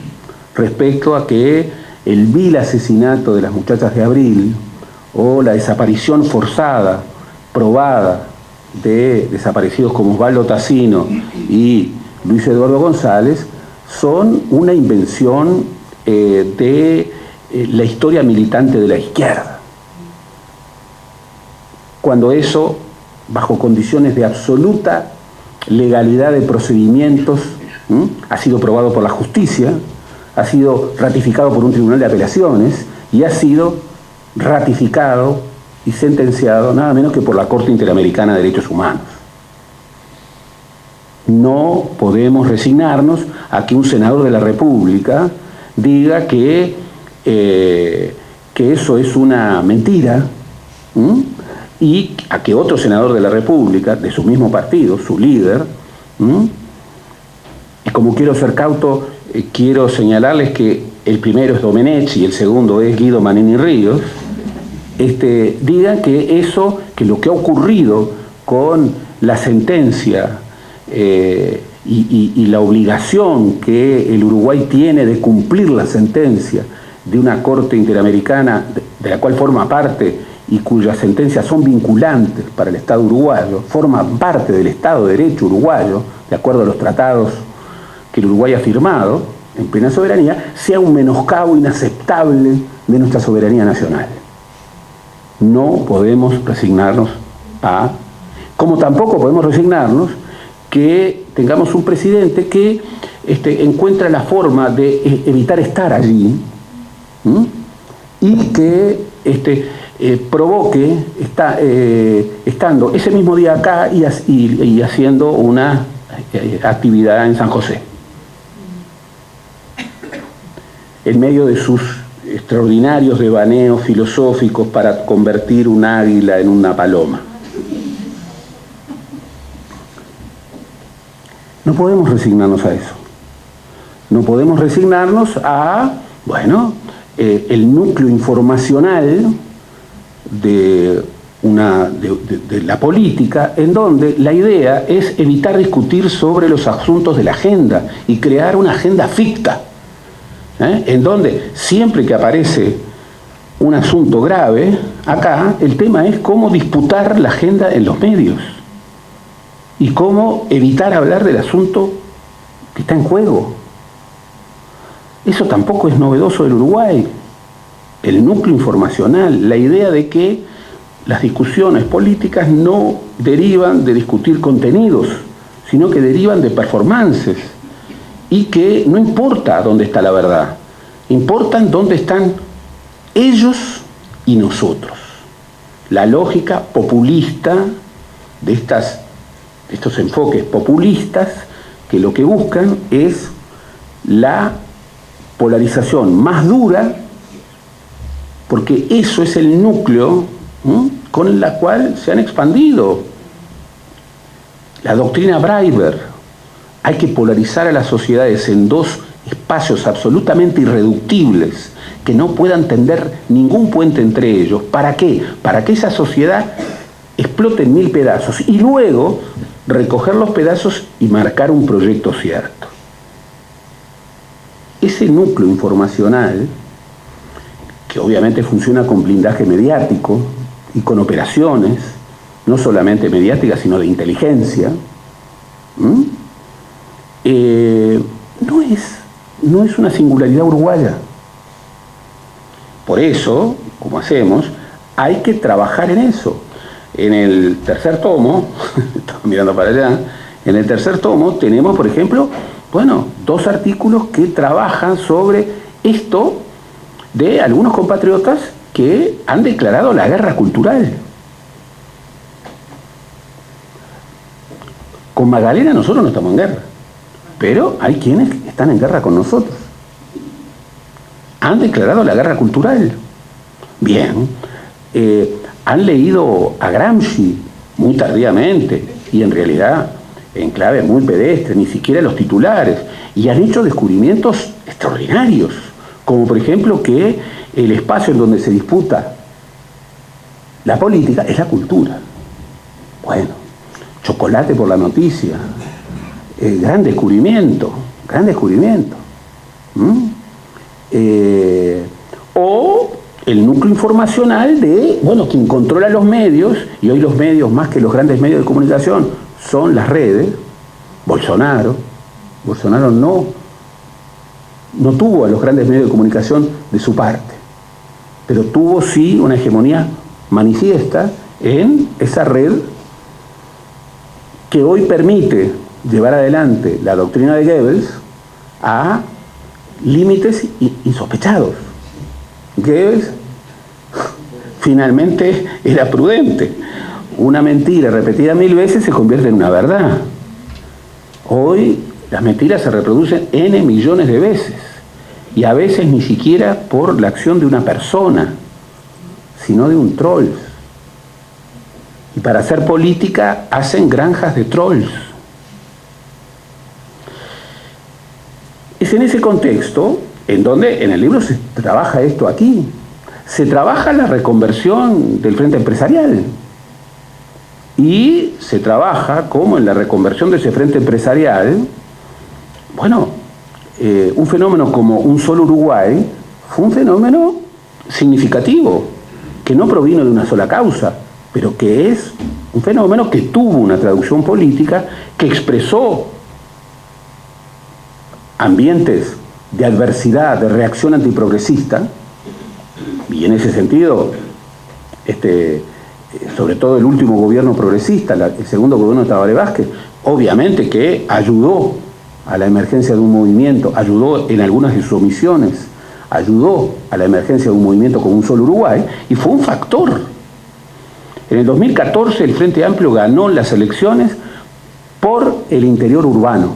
respecto a que el vil asesinato de las muchachas de Abril o la desaparición forzada, probada, de desaparecidos como Osvaldo Tassino y Luis Eduardo González son una invención de la historia militante de la izquierda. Cuando eso, bajo condiciones de absoluta legalidad de procedimientos, ha sido probado por la justicia, ha sido ratificado por un tribunal de apelaciones y ha sido ratificado y sentenciado nada menos que por la Corte Interamericana de Derechos Humanos. No podemos resignarnos a que un senador de la República diga que eso es una mentira, y a que otro senador de la República, de su mismo partido, su líder, y como quiero ser cauto, quiero señalarles que el primero es Domenech y el segundo es Guido Manini Ríos, digan que lo que ha ocurrido con la sentencia y la obligación que el Uruguay tiene de cumplir la sentencia de una Corte Interamericana de la cual forma parte y cuyas sentencias son vinculantes para el Estado uruguayo, forman parte del Estado de Derecho uruguayo, de acuerdo a los tratados que el Uruguay ha firmado en plena soberanía, sea un menoscabo inaceptable de nuestra soberanía nacional. No podemos resignarnos a, como tampoco podemos resignarnos que tengamos un presidente que encuentra la forma de evitar estar allí, y que provoque estando ese mismo día acá y haciendo una actividad en San José, en medio de sus extraordinarios devaneos filosóficos para convertir un águila en una paloma. No podemos resignarnos a eso. No podemos resignarnos a, bueno, el núcleo informacional de la política, en donde la idea es evitar discutir sobre los asuntos de la agenda y crear una agenda ficta, en donde siempre que aparece un asunto grave, acá el tema es cómo disputar la agenda en los medios y cómo evitar hablar del asunto que está en juego. Eso tampoco es novedoso del Uruguay. El núcleo informacional, la idea de que las discusiones políticas no derivan de discutir contenidos, sino que derivan de performances, y que no importa dónde está la verdad, importan dónde están ellos y nosotros. La lógica populista de estos enfoques populistas, que lo que buscan es la polarización más dura, porque eso es el núcleo con el cual se han expandido. La doctrina Breiber: hay que polarizar a las sociedades en dos espacios absolutamente irreductibles, que no puedan tender ningún puente entre ellos. ¿Para qué? Para que esa sociedad explote en 1000 pedazos y luego recoger los pedazos y marcar un proyecto cierto. Ese núcleo informacional, que obviamente funciona con blindaje mediático y con operaciones, no solamente mediáticas, sino de inteligencia, no es una singularidad uruguaya. Por eso, como hacemos, hay que trabajar en eso. En el tercer tomo, estamos mirando para allá, en el tercer tomo tenemos, por ejemplo, 2 artículos que trabajan sobre esto de algunos compatriotas que han declarado la guerra cultural. Con Magdalena nosotros no estamos en guerra, pero hay quienes están en guerra con nosotros. Han declarado la guerra cultural. Bien, han leído a Gramsci muy tardíamente y en realidad en clave muy pedestre, ni siquiera los titulares, y han hecho descubrimientos extraordinarios, como por ejemplo que el espacio en donde se disputa la política es la cultura. Bueno, chocolate por la noticia, gran descubrimiento, gran descubrimiento. O el núcleo informacional de, quien controla los medios, y hoy los medios, más que los grandes medios de comunicación, son las redes. Bolsonaro no tuvo a los grandes medios de comunicación de su parte, pero tuvo sí una hegemonía manifiesta en esa red que hoy permite llevar adelante la doctrina de Goebbels a límites insospechados. Goebbels finalmente era prudente. Una mentira repetida 1000 veces se convierte en una verdad. Hoy las mentiras se reproducen N millones de veces, y a veces ni siquiera por la acción de una persona, sino de un troll. Y para hacer política hacen granjas de trolls. Es en ese contexto en donde en el libro se trabaja esto aquí. Se trabaja la reconversión del frente empresarial. Y se trabaja como en la reconversión de ese frente empresarial, un fenómeno como Un Solo Uruguay fue un fenómeno significativo, que no provino de una sola causa, pero que es un fenómeno que tuvo una traducción política, que expresó ambientes de adversidad, de reacción antiprogresista, y en ese sentido sobre todo el último gobierno progresista, el segundo gobierno de Tabaré Vázquez, obviamente que ayudó a la emergencia de un movimiento, ayudó en algunas de sus omisiones, ayudó a la emergencia de un movimiento como Un Solo Uruguay, y fue un factor. En el 2014 el Frente Amplio ganó las elecciones por el interior urbano,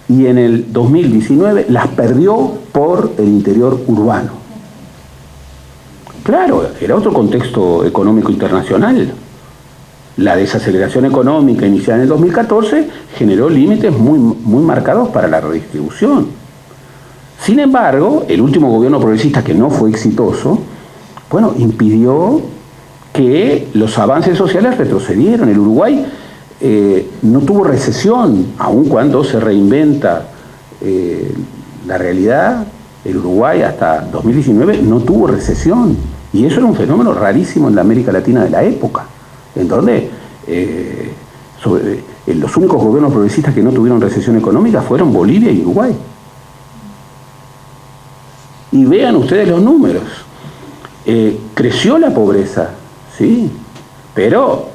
y en el 2019 las perdió por el interior urbano. Claro, era otro contexto económico internacional. La desaceleración económica iniciada en el 2014 generó límites muy marcados para la redistribución. Sin embargo, el último gobierno progresista, que no fue exitoso, bueno, impidió que los avances sociales retrocedieran. El Uruguay no tuvo recesión, aun cuando se reinventa la realidad. El Uruguay hasta 2019 no tuvo recesión. Y eso era un fenómeno rarísimo en la América Latina de la época, en donde los únicos gobiernos progresistas que no tuvieron recesión económica fueron Bolivia y Uruguay. Y vean ustedes los números. Creció la pobreza, sí, pero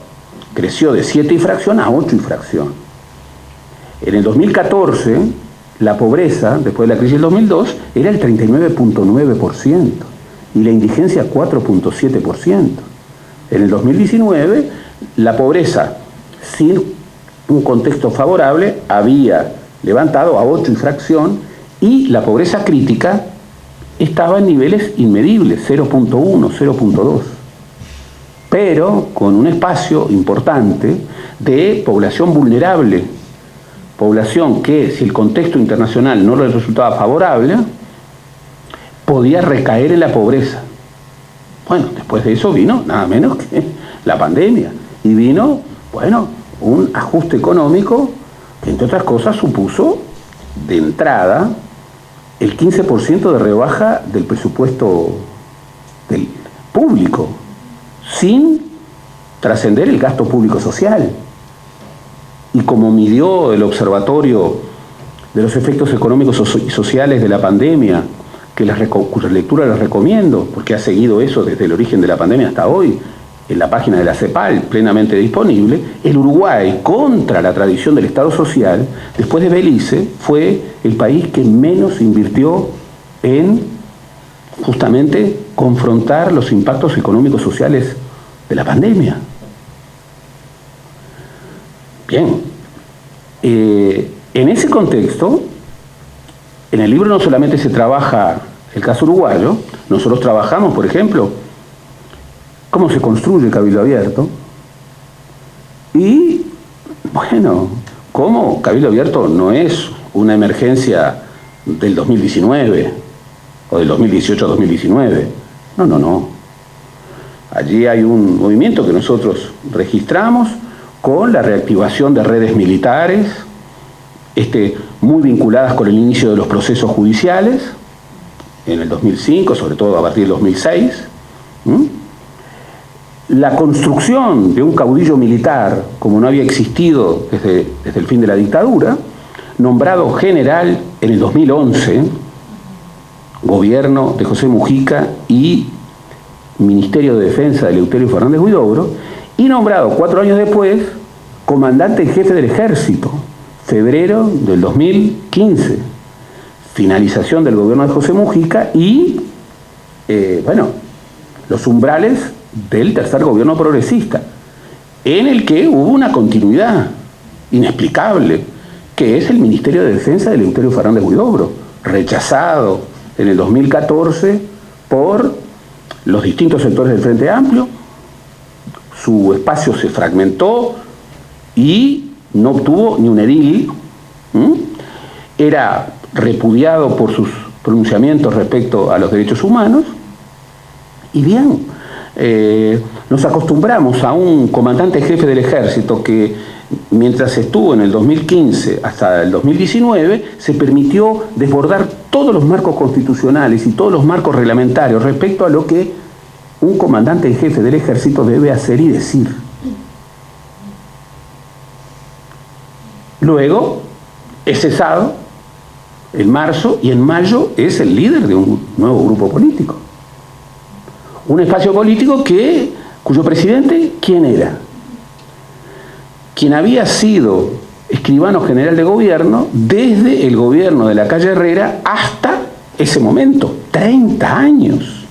creció de 7 y fracción a 8 y fracción. En el 2014, la pobreza, después de la crisis del 2002, era el 39.9%. y la indigencia 4.7%. En el 2019, la pobreza, sin un contexto favorable, había levantado a 8 y fracción, y la pobreza crítica estaba en niveles inmedibles, 0.1, 0.2, pero con un espacio importante de población vulnerable, población que, si el contexto internacional no le resultaba favorable, podía recaer en la pobreza. Bueno, después de eso vino nada menos que la pandemia, y vino, bueno, un ajuste económico que, entre otras cosas, supuso de entrada el 15% de rebaja del presupuesto del público, sin trascender el gasto público social. Y como midió el Observatorio de los Efectos Económicos y Sociales de la Pandemia, cuya lectura les recomiendo, porque ha seguido eso desde el origen de la pandemia hasta hoy, en la página de la CEPAL, plenamente disponible, el Uruguay, contra la tradición del Estado social, después de Belice, fue el país que menos invirtió en justamente confrontar los impactos económicos sociales de la pandemia. Bien, en ese contexto, en el libro no solamente se trabaja el caso uruguayo, nosotros trabajamos, por ejemplo, cómo se construye el Cabildo Abierto y, bueno, cómo Cabildo Abierto no es una emergencia del 2019 o del 2018-2019. No. Allí hay un movimiento que nosotros registramos con la reactivación de redes militares, muy vinculadas con el inicio de los procesos judiciales, en el 2005, sobre todo a partir del 2006, la construcción de un caudillo militar, como no había existido desde el fin de la dictadura, nombrado general en el 2011, gobierno de José Mujica y Ministerio de Defensa de Eleuterio Fernández Huidobro, y nombrado 4 años después comandante en jefe del ejército, febrero del 2015, finalización del gobierno de José Mujica y, los umbrales del tercer gobierno progresista, en el que hubo una continuidad inexplicable, que es el Ministerio de Defensa de Eleuterio Fernández Huidobro, rechazado en el 2014 por los distintos sectores del Frente Amplio. Su espacio se fragmentó y no obtuvo ni un edil. Era repudiado por sus pronunciamientos respecto a los derechos humanos. Y bien, nos acostumbramos a un comandante jefe del ejército que, mientras estuvo en el 2015 hasta el 2019, se permitió desbordar todos los marcos constitucionales y todos los marcos reglamentarios respecto a lo que un comandante en jefe del ejército debe hacer y decir. Luego es cesado en marzo, y en mayo es el líder de un nuevo grupo político. Un espacio político que cuyo presidente, ¿quién era? Quien había sido escribano general de gobierno desde el gobierno de Lacalle Herrera hasta ese momento, 30 años.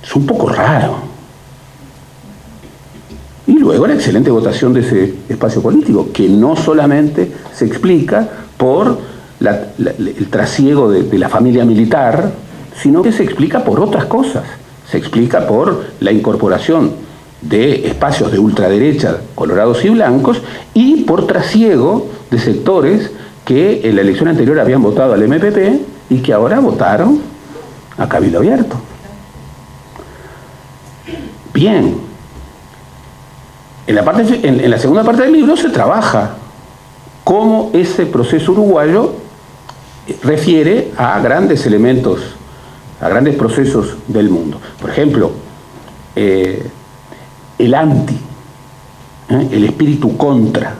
Es un poco raro. Y luego la excelente votación de ese espacio político, que no solamente se explica por el trasiego de la familia militar, sino que se explica por otras cosas. Se explica por la incorporación de espacios de ultraderecha colorados y blancos y por trasiego de sectores que en la elección anterior habían votado al MPP y que ahora votaron a Cabildo Abierto. Bien, en la segunda parte del libro se trabaja cómo ese proceso uruguayo refiere a grandes elementos, a grandes procesos del mundo. Por ejemplo, el anti, el espíritu contra.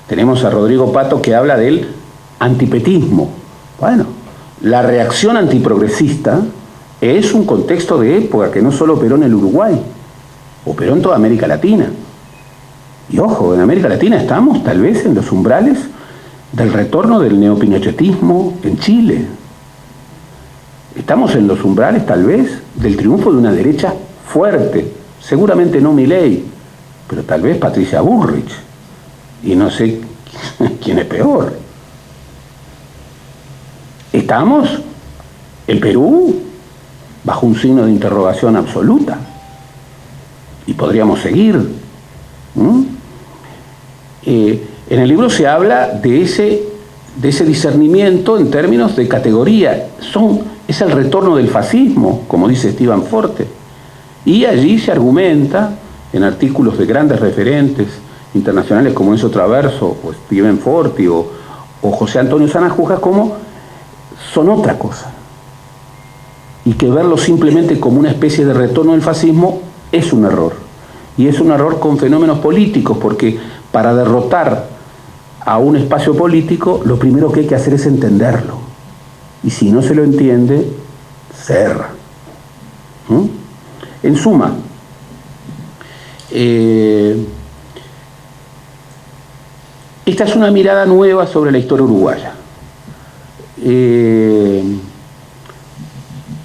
Tenemos a Rodrigo Pato que habla del antipetismo. Bueno, la reacción antiprogresista es un contexto de época que no solo operó en el Uruguay, operó en toda América Latina. Y ojo, en América Latina estamos tal vez en los umbrales del retorno del neopinochetismo en Chile. Estamos en los umbrales tal vez del triunfo de una derecha fuerte, seguramente no Milei, pero tal vez Patricia Bullrich, y no sé quién es peor. Estamos en Perú bajo un signo de interrogación absoluta, y podríamos seguir. En el libro se habla de ese discernimiento en términos de categoría. Es el retorno del fascismo, como dice Steven Forte. Y allí se argumenta, en artículos de grandes referentes internacionales como Enzo Traverso, o Steven Forte, o José Antonio Sanajuja, como son otra cosa. Y que verlo simplemente como una especie de retorno del fascismo es un error. Y es un error con fenómenos políticos, porque para derrotar a un espacio político, lo primero que hay que hacer es entenderlo. Y si no se lo entiende, se erra. En suma, esta es una mirada nueva sobre la historia uruguaya.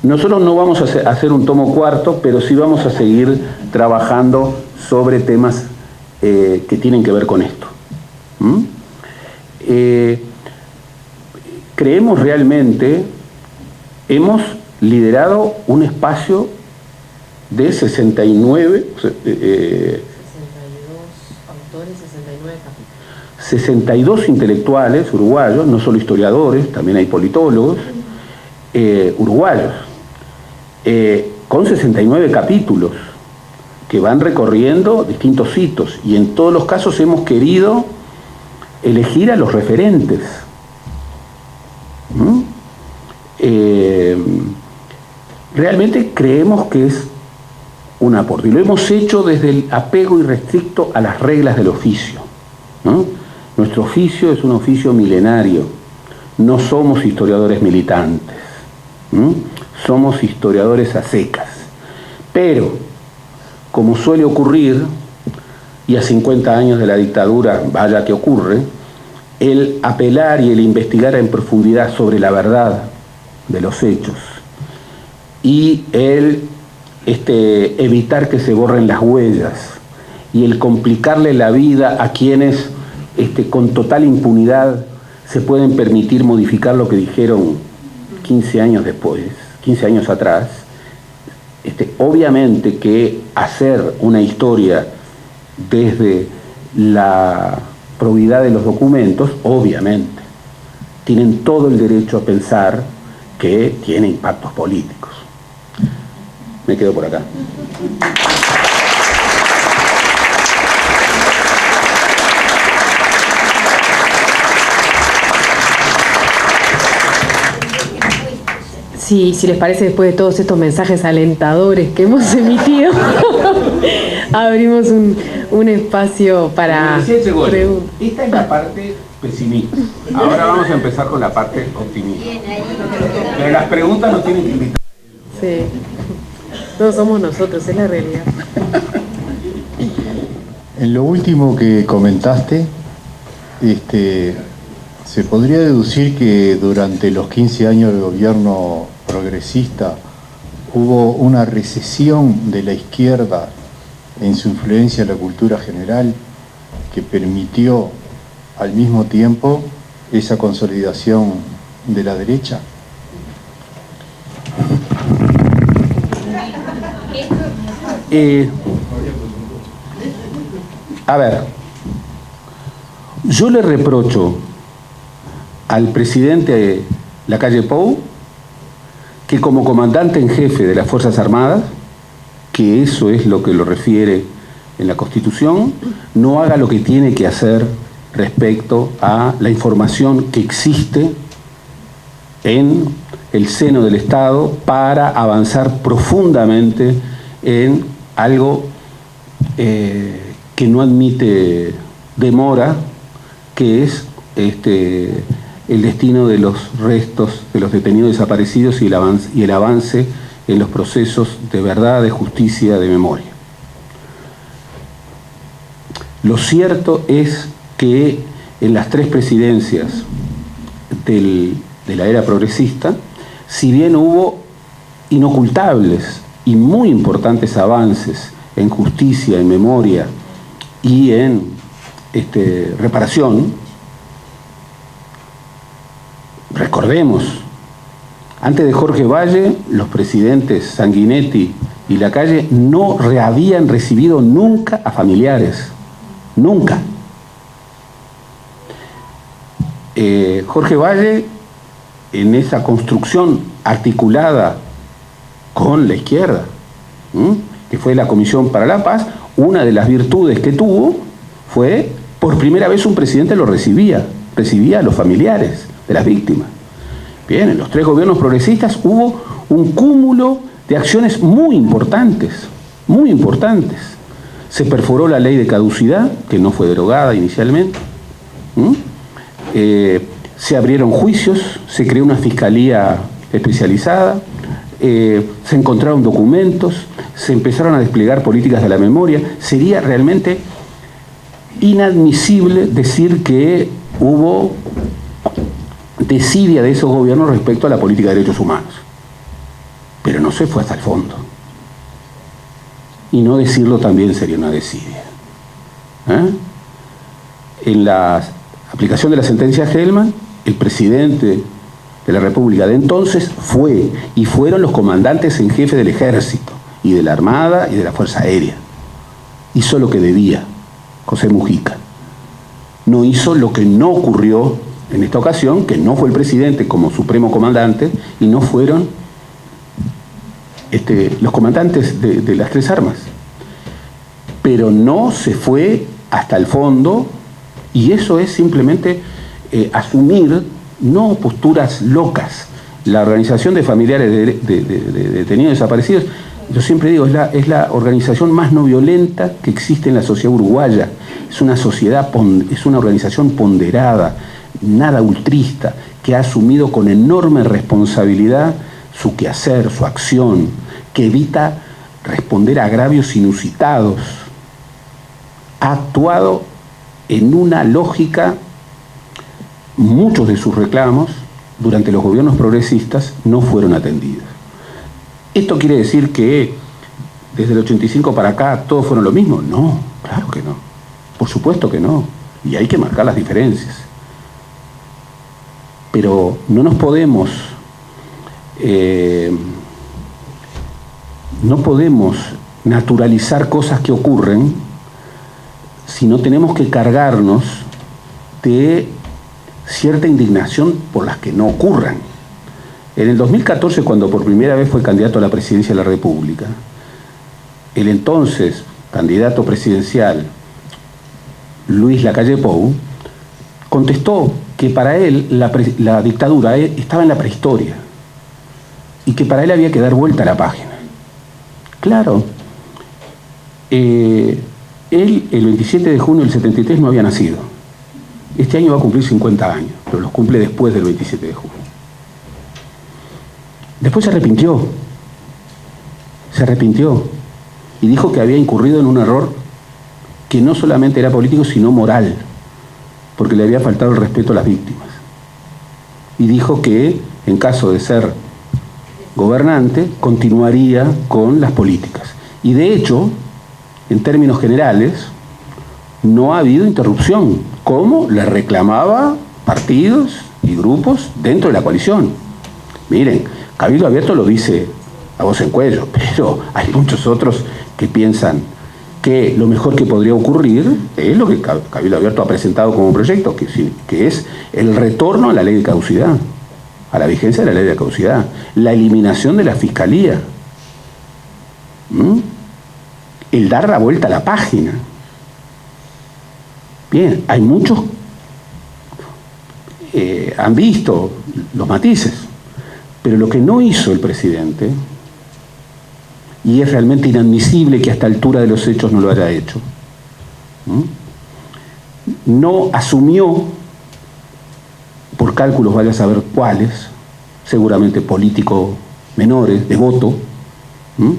Nosotros no vamos a hacer un tomo cuarto, pero sí vamos a seguir trabajando sobre temas que tienen que ver con esto. Creemos realmente, hemos liderado un espacio de 69, 62 autores, 69 capítulos. 62 intelectuales uruguayos, no solo historiadores, también hay politólogos, uruguayos, con 69 capítulos que van recorriendo distintos hitos, y en todos los casos hemos querido elegir a los referentes. Realmente creemos que es un aporte, y lo hemos hecho desde el apego irrestricto a las reglas del oficio, ¿no? Nuestro oficio es un oficio milenario, no somos historiadores militantes, somos historiadores a secas, pero como suele ocurrir, y a 50 años de la dictadura, vaya que ocurre, el apelar y el investigar en profundidad sobre la verdad de los hechos y el evitar que se borren las huellas y el complicarle la vida a quienes con total impunidad se pueden permitir modificar lo que dijeron 15 años después, 15 años atrás. Obviamente que hacer una historia desde la probidad de los documentos, obviamente, tienen todo el derecho a pensar que tiene impactos políticos. Me quedo por acá. Sí, si les parece, después de todos estos mensajes alentadores que hemos emitido, abrimos un espacio para preguntas. Esta es la parte pesimista. Ahora vamos a empezar con la parte optimista. Pero las preguntas nos tienen que invitar. Sí. No somos nosotros, es la realidad. En lo último que comentaste, se podría deducir que durante los 15 años del gobierno progresista hubo una recesión de la izquierda en su influencia en la cultura general que permitió al mismo tiempo esa consolidación de la derecha. A ver, yo le reprocho al presidente Lacalle Pou que como comandante en jefe de las Fuerzas Armadas, que eso es lo que lo refiere en la Constitución, no haga lo que tiene que hacer respecto a la información que existe en el seno del Estado para avanzar profundamente en algo que no admite demora, que es el destino de los restos de los detenidos desaparecidos y el avance en los procesos de verdad, de justicia, de memoria. Lo cierto es que en las 3 presidencias de la era progresista, si bien hubo inocultables y muy importantes avances en justicia, en memoria y en reparación, recordemos, antes de Jorge Valle, los presidentes Sanguinetti y Lacalle no habían recibido nunca a familiares, nunca. Jorge Valle, en esa construcción articulada con la izquierda, que fue la Comisión para la Paz, una de las virtudes que tuvo fue, por primera vez un presidente lo recibía a los familiares de las víctimas. Bien, en los 3 gobiernos progresistas hubo un cúmulo de acciones muy importantes, muy importantes. Se perforó la ley de caducidad, que no fue derogada inicialmente. Se abrieron juicios, se creó una fiscalía especializada, se encontraron documentos, se empezaron a desplegar políticas de la memoria. Sería realmente inadmisible decir que hubo desidia de esos gobiernos respecto a la política de derechos humanos. Pero no se fue hasta el fondo. Y no decirlo también sería una desidia. En la aplicación de la sentencia Hellman, el presidente de la República de entonces fueron los comandantes en jefe del Ejército y de la Armada y de la Fuerza Aérea. Hizo lo que debía José Mujica. No hizo lo que no ocurrió en esta ocasión, que no fue el presidente como supremo comandante y no fueron los comandantes de las 3 armas. Pero no se fue hasta el fondo, y eso es simplemente asumir no posturas locas. La organización de familiares de detenidos desaparecidos, yo siempre digo, es la organización más no violenta que existe en la sociedad uruguaya. Es una sociedad, es una organización ponderada, nada ultrista, que ha asumido con enorme responsabilidad su quehacer, su acción, que evita responder a agravios inusitados. Ha actuado en una lógica. Muchos de sus reclamos durante los gobiernos progresistas no fueron atendidos. ¿Esto quiere decir que desde el 85 para acá todos fueron lo mismo? No, claro que no. Por supuesto que no. Y hay que marcar las diferencias. Pero no nos podemos naturalizar cosas que ocurren, sino tenemos que cargarnos de cierta indignación por las que no ocurran. En el 2014, cuando por primera vez fue candidato a la presidencia de la República, el entonces candidato presidencial Luis Lacalle Pou contestó que para él la dictadura estaba en la prehistoria y que para él había que dar vuelta a la página. Claro, él el 27 de junio del 73 no había nacido. Este año va a cumplir 50 años, pero los cumple después del 27 de junio. Después se arrepintió. se arrepintió y dijo que había incurrido en un error que no solamente era político, sino moral, porque le había faltado el respeto a las víctimas. Y dijo que, en caso de ser gobernante, continuaría con las políticas. Y de hecho, en términos generales, no ha habido interrupción, como le reclamaba partidos y grupos dentro de la coalición. Miren, Cabildo Abierto lo dice a voz en cuello, pero hay muchos otros que piensan que lo mejor que podría ocurrir es lo que Cabildo Abierto ha presentado como proyecto, que es el retorno a la ley de caducidad, a la vigencia de la ley de caducidad, la eliminación de la fiscalía, el dar la vuelta a la página. Bien, hay muchos han visto los matices, pero lo que no hizo el presidente, y es realmente inadmisible que a esta altura de los hechos no lo haya hecho, no asumió, por cálculos vaya a saber cuáles, seguramente políticos menores, de voto,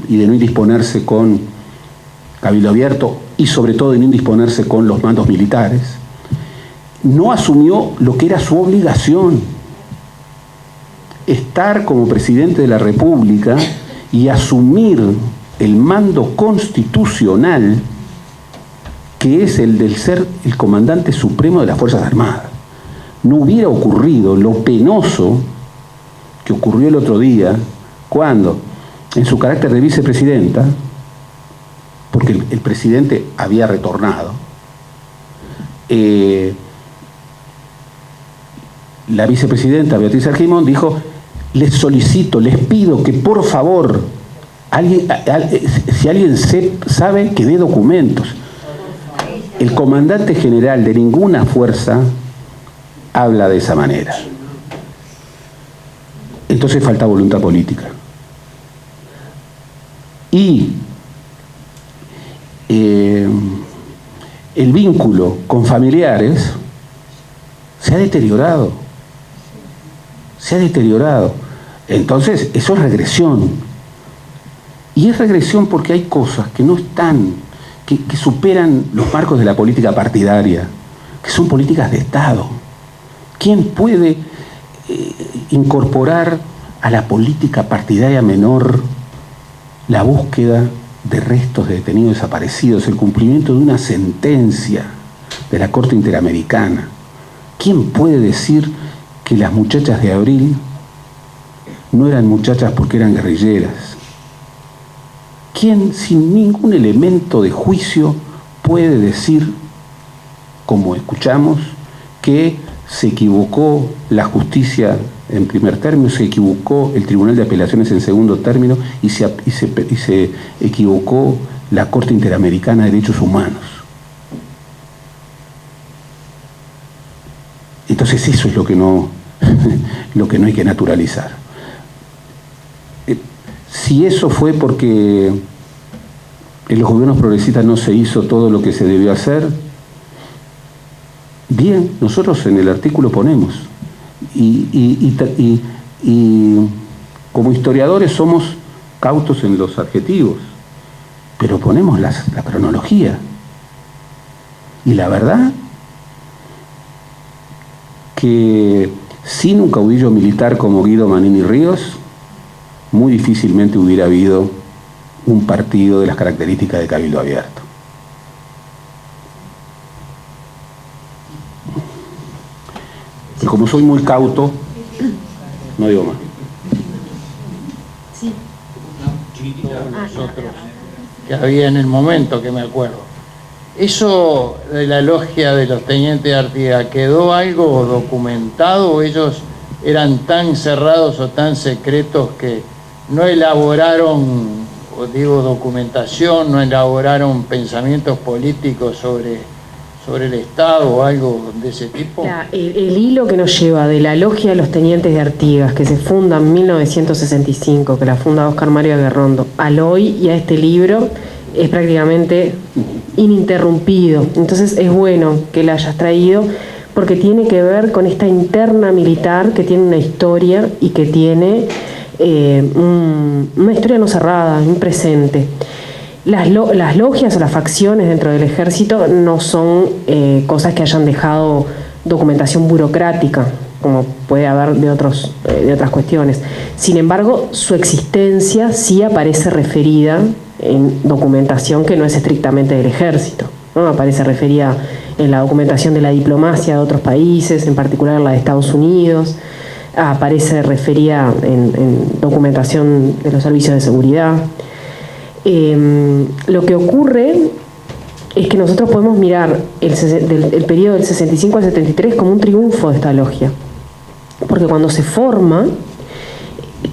y de no indisponerse con Cabildo Abierto, y sobre todo de no indisponerse con los mandos militares, no asumió lo que era su obligación, estar como presidente de la República y asumir el mando constitucional, que es el del ser el comandante supremo de las Fuerzas Armadas. No hubiera ocurrido lo penoso que ocurrió el otro día, cuando, en su carácter de vicepresidenta, porque el presidente había retornado, la vicepresidenta Beatriz Argimón dijo: les solicito, les pido que por favor, si alguien sabe, que dé documentos. El comandante general de ninguna fuerza habla de esa manera. Entonces falta voluntad política. Y el vínculo con familiares se ha deteriorado. Se ha deteriorado. Entonces, eso es regresión. Y es regresión porque hay cosas que no están, que superan los marcos de la política partidaria, que son políticas de Estado. ¿Quién puede incorporar a la política partidaria menor la búsqueda de restos de detenidos desaparecidos, el cumplimiento de una sentencia de la Corte Interamericana? ¿Quién puede decir que las muchachas de Abril no eran muchachas porque eran guerrilleras? ¿Quién, sin ningún elemento de juicio, puede decir, como escuchamos, que se equivocó la justicia en primer término, se equivocó el Tribunal de Apelaciones en segundo término y se equivocó la Corte Interamericana de Derechos Humanos? Entonces eso es lo que no hay que naturalizar. Si eso fue porque en los gobiernos progresistas no se hizo todo lo que se debió hacer, bien, nosotros en el artículo ponemos, y como historiadores somos cautos en los adjetivos, pero ponemos la cronología. Y la verdad que sin un caudillo militar como Guido Manini Ríos, muy difícilmente hubiera habido un partido de las características de Cabildo Abierto. Y como soy muy cauto, no digo más. Sí. Nosotros, que había en el momento, que me acuerdo. ¿Eso de la logia de los tenientes de Artigas quedó algo documentado, o ellos eran tan cerrados o tan secretos que no elaboraron, documentación, no elaboraron pensamientos políticos sobre el Estado o algo de ese tipo? El hilo que nos lleva de la logia de los tenientes de Artigas, que se funda en 1965, que la funda Óscar Mario Aguerrondo, al hoy y a este libro, es prácticamente ininterrumpido. Entonces es bueno que la hayas traído, porque tiene que ver con esta interna militar que tiene una historia y que tiene una historia no cerrada, un presente. Las logias o las facciones dentro del ejército no son cosas que hayan dejado documentación burocrática, como puede haber de otras cuestiones. Sin embargo, su existencia sí aparece referida en documentación que no es estrictamente del ejército, ¿no? Aparece referida en la documentación de la diplomacia de otros países, en particular la de Estados Unidos, aparece referida en documentación de los servicios de seguridad. Lo que ocurre es que nosotros podemos mirar el periodo del 65 al 73 como un triunfo de esta logia, porque cuando se forma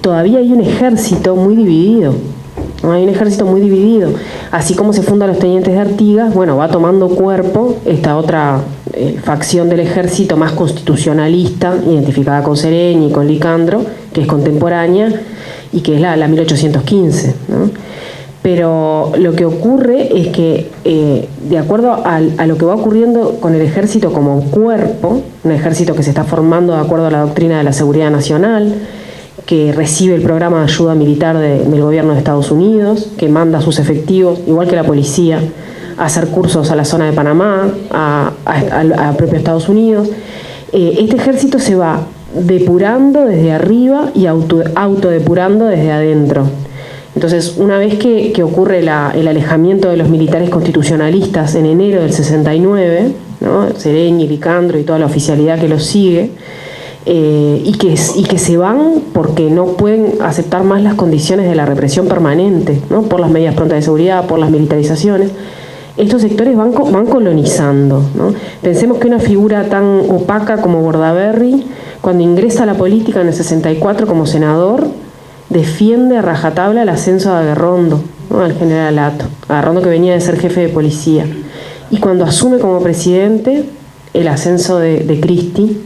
todavía hay un ejército muy dividido, ¿no? Hay un ejército muy dividido, así como se fundan los tenientes de Artigas, bueno, va tomando cuerpo esta otra facción del ejército más constitucionalista, identificada con Sereñi y con Licandro, que es contemporánea y que es la 1815, ¿no? Pero lo que ocurre es que, de acuerdo a lo que va ocurriendo con el ejército como cuerpo, un ejército que se está formando de acuerdo a la doctrina de la seguridad nacional, que recibe el programa de ayuda militar del gobierno de Estados Unidos, que manda a sus efectivos, igual que la policía, a hacer cursos a la zona de Panamá, a propio Estados Unidos. Este ejército se va depurando desde arriba y autodepurando desde adentro. Entonces, una vez que ocurre el alejamiento de los militares constitucionalistas en enero del 69, ¿no? Sereñi, Licandro y toda la oficialidad que los sigue, y que se van porque no pueden aceptar más las condiciones de la represión permanente, ¿no? Por las medidas prontas de seguridad, por las militarizaciones, estos sectores van colonizando, ¿no? Pensemos que una figura tan opaca como Bordaberry, cuando ingresa a la política en el 64 como senador, defiende a rajatabla el ascenso de Aguerrondo, ¿no? Al generalato, Aguerrondo que venía de ser jefe de policía, y cuando asume como presidente el ascenso de Cristi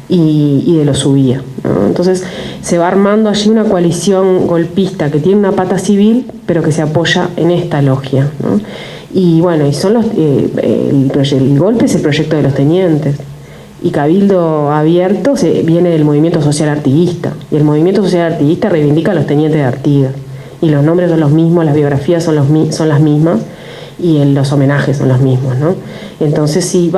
y de los Ubía, ¿no? Entonces se va armando allí una coalición golpista que tiene una pata civil pero que se apoya en esta logia, ¿no? Y bueno, y son el golpe es el proyecto de los tenientes. Y Cabildo Abierto viene del movimiento social artiguista, y el movimiento social artiguista reivindica a los tenientes de Artigas, y los nombres son los mismos, las biografías son las mismas, y los homenajes son los mismos, ¿no? Entonces, sí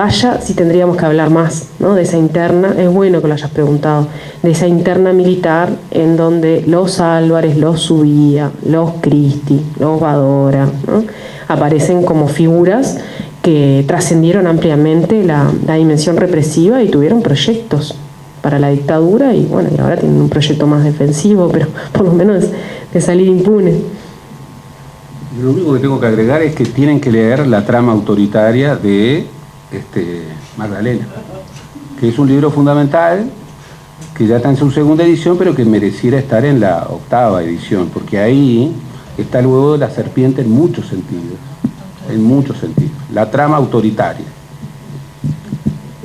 tendríamos que hablar más, ¿no? De esa interna, es bueno que lo hayas preguntado, de esa interna militar en donde los Álvarez, los Ubía, los Cristi, los Badora, ¿no? Aparecen como figuras que trascendieron ampliamente la dimensión represiva y tuvieron proyectos para la dictadura, y bueno, y ahora tienen un proyecto más defensivo, pero por lo menos de salir impune. Lo único que tengo que agregar es que tienen que leer La trama autoritaria de Magdalena, que es un libro fundamental, que ya está en su segunda edición, pero que mereciera estar en la octava edición, porque ahí está el huevo de la serpiente en muchos sentidos. La trama autoritaria.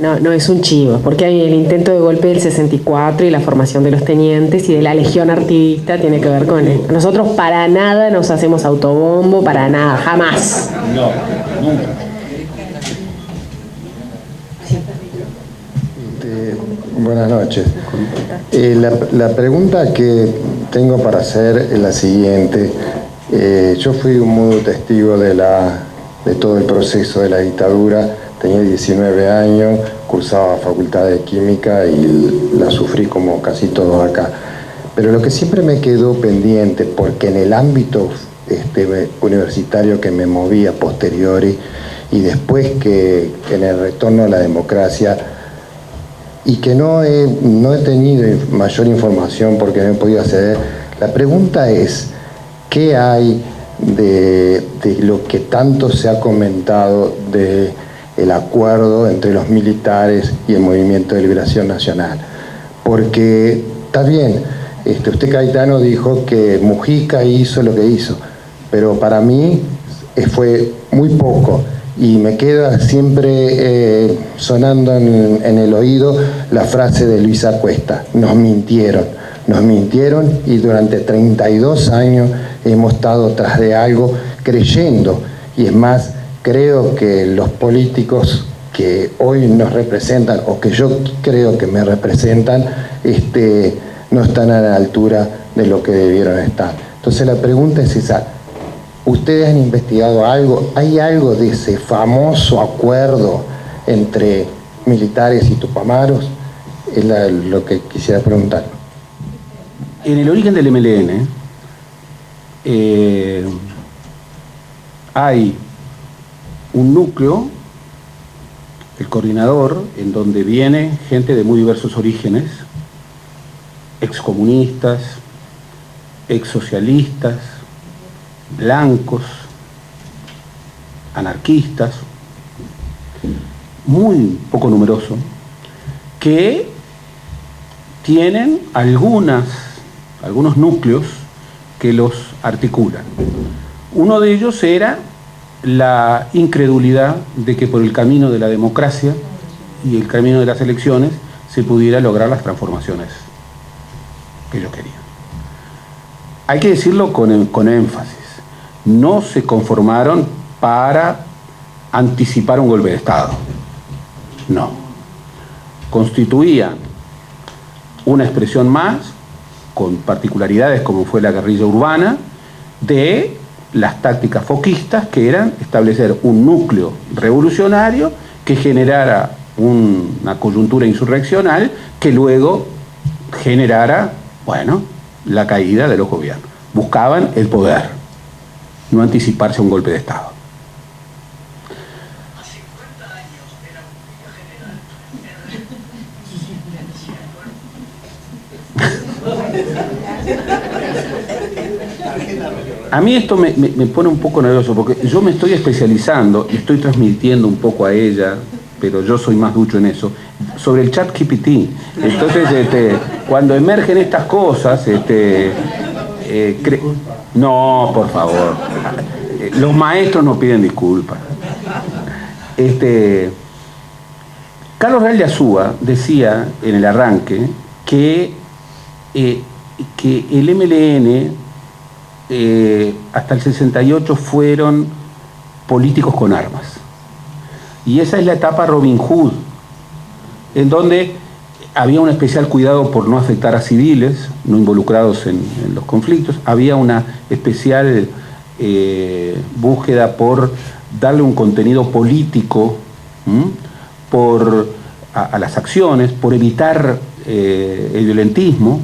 No es un chivo, porque hay el intento de golpe del 64 y la formación de los tenientes y de la legión artiguista tiene que ver con él. Nosotros para nada nos hacemos autobombo, para nada, jamás. No, nunca. Buenas noches. La pregunta que tengo para hacer es la siguiente. Yo fui un mudo testigo de todo el proceso de la dictadura. Tenía 19 años, cursaba Facultad de Química y la sufrí como casi todos acá. Pero lo que siempre me quedó pendiente, porque en el ámbito universitario que me movía posteriori y después que en el retorno a la democracia, y que no he tenido mayor información porque no he podido acceder, la pregunta es, ¿qué hay de lo que tanto se ha comentado de el acuerdo entre los militares y el Movimiento de Liberación Nacional? Porque está bien, usted Caetano dijo que Mujica hizo lo que hizo, pero para mí fue muy poco, y me queda siempre sonando en el oído la frase de Luisa Cuesta: nos mintieron y durante 32 años hemos estado tras de algo creyendo, y es más, creo que los políticos que hoy nos representan, o que yo creo que me representan, no están a la altura de lo que debieron estar. Entonces la pregunta es esa: ¿ustedes han investigado algo? ¿Hay algo de ese famoso acuerdo entre militares y tupamaros? Es lo que quisiera preguntar. En el origen del MLN hay un núcleo, el coordinador, en donde viene gente de muy diversos orígenes, excomunistas, exsocialistas, blancos, anarquistas, muy poco numeroso, que tienen algunos núcleos que los articulan. Uno de ellos era la incredulidad de que por el camino de la democracia y el camino de las elecciones se pudiera lograr las transformaciones que ellos querían. Hay que decirlo con énfasis. No se conformaron para anticipar un golpe de Estado. No. Constituían una expresión más, con particularidades como fue la guerrilla urbana, de las tácticas foquistas, que eran establecer un núcleo revolucionario que generara una coyuntura insurreccional que luego generara, bueno, la caída de los gobiernos. Buscaban el poder, no anticiparse a un golpe de Estado. A mí esto me pone un poco nervioso, porque yo me estoy especializando y estoy transmitiendo un poco a ella, pero yo soy más ducho en eso, sobre el ChatGPT. Entonces, cuando emergen estas cosas, no, por favor, los maestros no piden disculpas. Carlos Real de Azúa decía en el arranque que el MLN hasta el 68 fueron políticos con armas. Y esa es la etapa Robin Hood, en donde había un especial cuidado por no afectar a civiles no involucrados en los conflictos. Había una especial búsqueda por darle un contenido político a las acciones, por evitar el violentismo.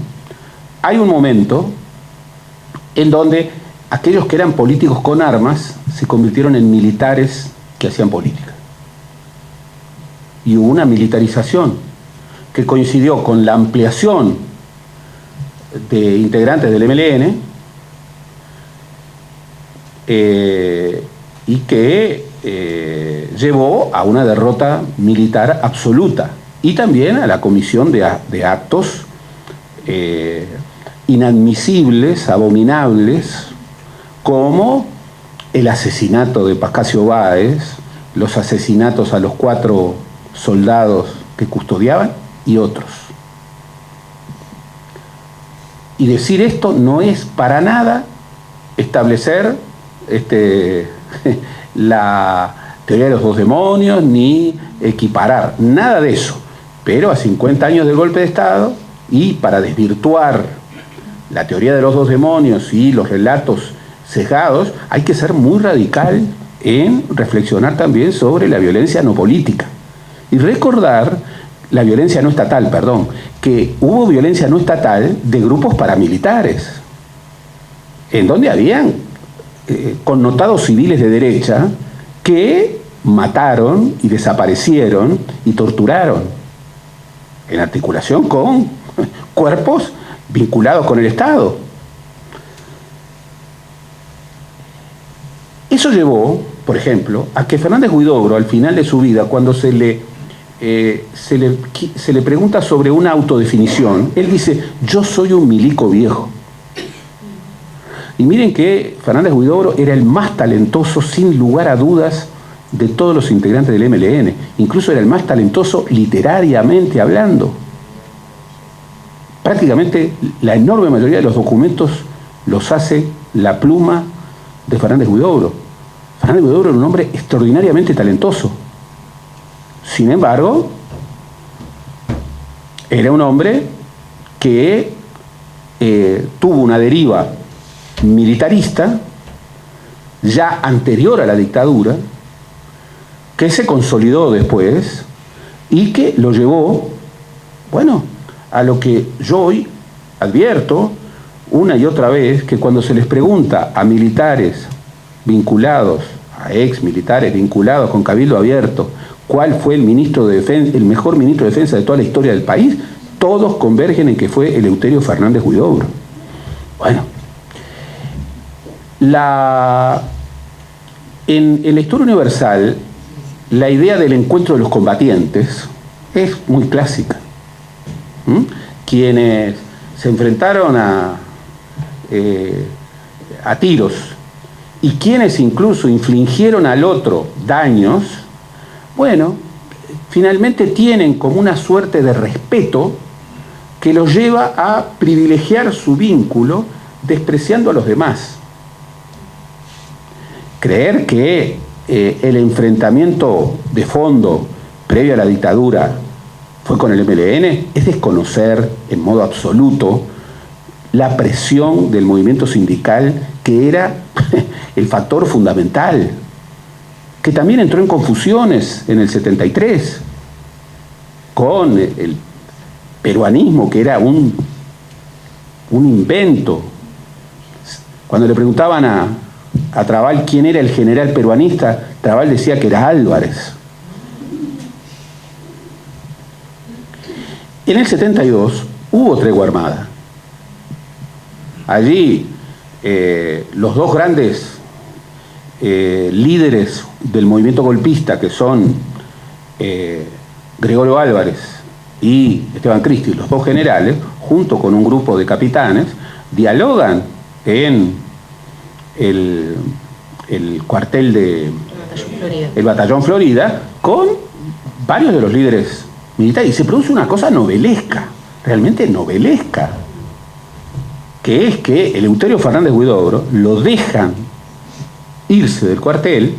Hay un momento en donde aquellos que eran políticos con armas se convirtieron en militares que hacían política. Y hubo una militarización que coincidió con la ampliación de integrantes del MLN y que llevó a una derrota militar absoluta y también a la comisión de actos inadmisibles, abominables, como el asesinato de Pascasio Báez, los asesinatos a los 4 soldados que custodiaban y otros. Y decir esto no es para nada establecer la teoría de los 2 demonios, ni equiparar, nada de eso. Pero a 50 años del golpe de Estado, y para desvirtuar la teoría de los 2 demonios y los relatos sesgados, hay que ser muy radical en reflexionar también sobre la violencia no política. Y recordar la violencia no estatal, perdón, que hubo violencia no estatal de grupos paramilitares, en donde habían connotados civiles de derecha que mataron y desaparecieron y torturaron, en articulación con cuerpos vinculados con el Estado. Eso llevó, por ejemplo, a que Fernández Huidobro, al final de su vida, cuando se le pregunta sobre una autodefinición, él dice: yo soy un milico viejo. Y miren que Fernández Huidobro era el más talentoso, sin lugar a dudas, de todos los integrantes del MLN. Incluso era el más talentoso literariamente hablando. Prácticamente la enorme mayoría de los documentos los hace la pluma de Fernández Huidobro. Fernández Huidobro era un hombre extraordinariamente talentoso. Sin embargo, era un hombre que tuvo una deriva militarista ya anterior a la dictadura, que se consolidó después y que lo llevó, bueno, a lo que yo hoy advierto una y otra vez, que cuando se les pregunta a militares vinculados, a ex militares vinculados con Cabildo Abierto, cuál fue el ministro de defensa, el mejor ministro de defensa de toda la historia del país, todos convergen en que fue Eleuterio Fernández Huidobro. Bueno, en la historia universal, la idea del encuentro de los combatientes es muy clásica. Quienes se enfrentaron a tiros y quienes incluso infligieron al otro daños, bueno, finalmente tienen como una suerte de respeto que los lleva a privilegiar su vínculo despreciando a los demás. Creer que el enfrentamiento de fondo previo a la dictadura fue con el MLN es desconocer en modo absoluto la presión del movimiento sindical, que era el factor fundamental, que también entró en confusiones en el 73 con el peruanismo, que era un invento. Cuando le preguntaban a Trabal quién era el general peruanista, Trabal decía que era Álvarez. En el 72 hubo tregua armada. Allí los dos grandes líderes del movimiento golpista, que son Gregorio Álvarez y Esteban Cristi, los dos generales, junto con un grupo de capitanes, dialogan en el cuartel de el Batallón Florida con varios de los líderes militares, y se produce una cosa novelesca, realmente novelesca, que es que Eleuterio Fernández Huidobro lo dejan irse del cuartel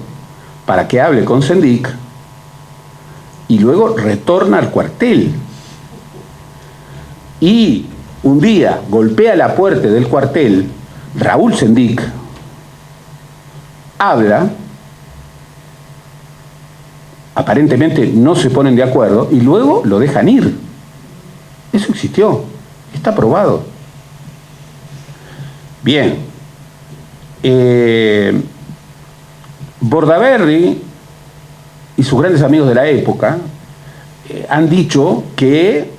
para que hable con Sendic y luego retorna al cuartel, y un día golpea la puerta del cuartel Raúl Sendic, habla, aparentemente no se ponen de acuerdo y luego lo dejan ir. Eso existió, está probado. Bien, Bordaberry y sus grandes amigos de la época han dicho que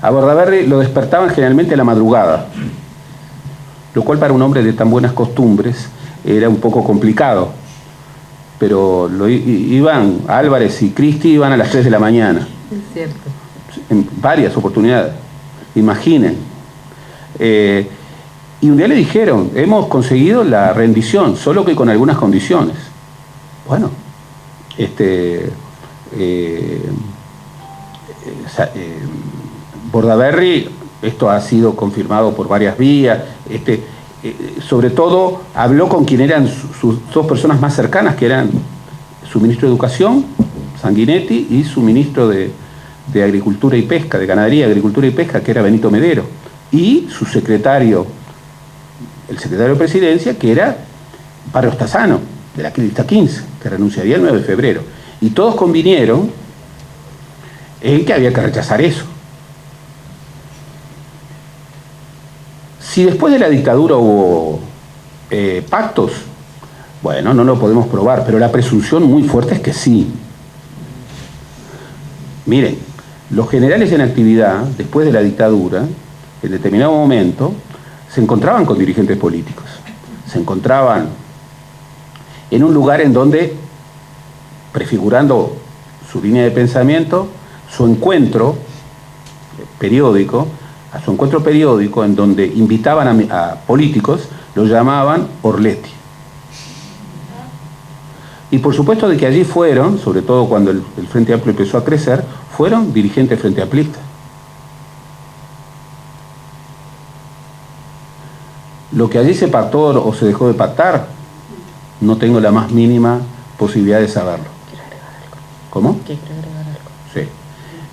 a Bordaberry lo despertaban generalmente a la madrugada, lo cual para un hombre de tan buenas costumbres era un poco complicado, pero iban Álvarez y Cristi iban a las 3 de la mañana. Es cierto. En varias oportunidades, imaginen. Y un día le dijeron, hemos conseguido la rendición, solo que con algunas condiciones. Bueno, Bordaberry, esto ha sido confirmado por varias vías, sobre todo habló con quien eran sus dos personas más cercanas, que eran su ministro de Educación, Sanguinetti, y su ministro de Agricultura y Pesca, de Ganadería, Agricultura y Pesca, que era Benito Medero, y su secretario, el secretario de Presidencia, que era Barrio Stazano, de la lista 15, que renunciaría el 9 de febrero. Y todos convinieron en que había que rechazar eso. Si después de la dictadura hubo pactos, bueno, no lo podemos probar, pero la presunción muy fuerte es que sí. Miren, los generales en actividad, después de la dictadura, en determinado momento, se encontraban con dirigentes políticos. Se encontraban en un lugar en donde, prefigurando su línea de pensamiento, su encuentro periódico, en donde invitaban a políticos, lo llamaban Orletti. Y por supuesto de que allí fueron, sobre todo cuando el Frente Amplio empezó a crecer, fueron dirigentes Frente Amplista. Lo que allí se pactó o se dejó de pactar, no tengo la más mínima posibilidad de saberlo. ¿Cómo? Sí.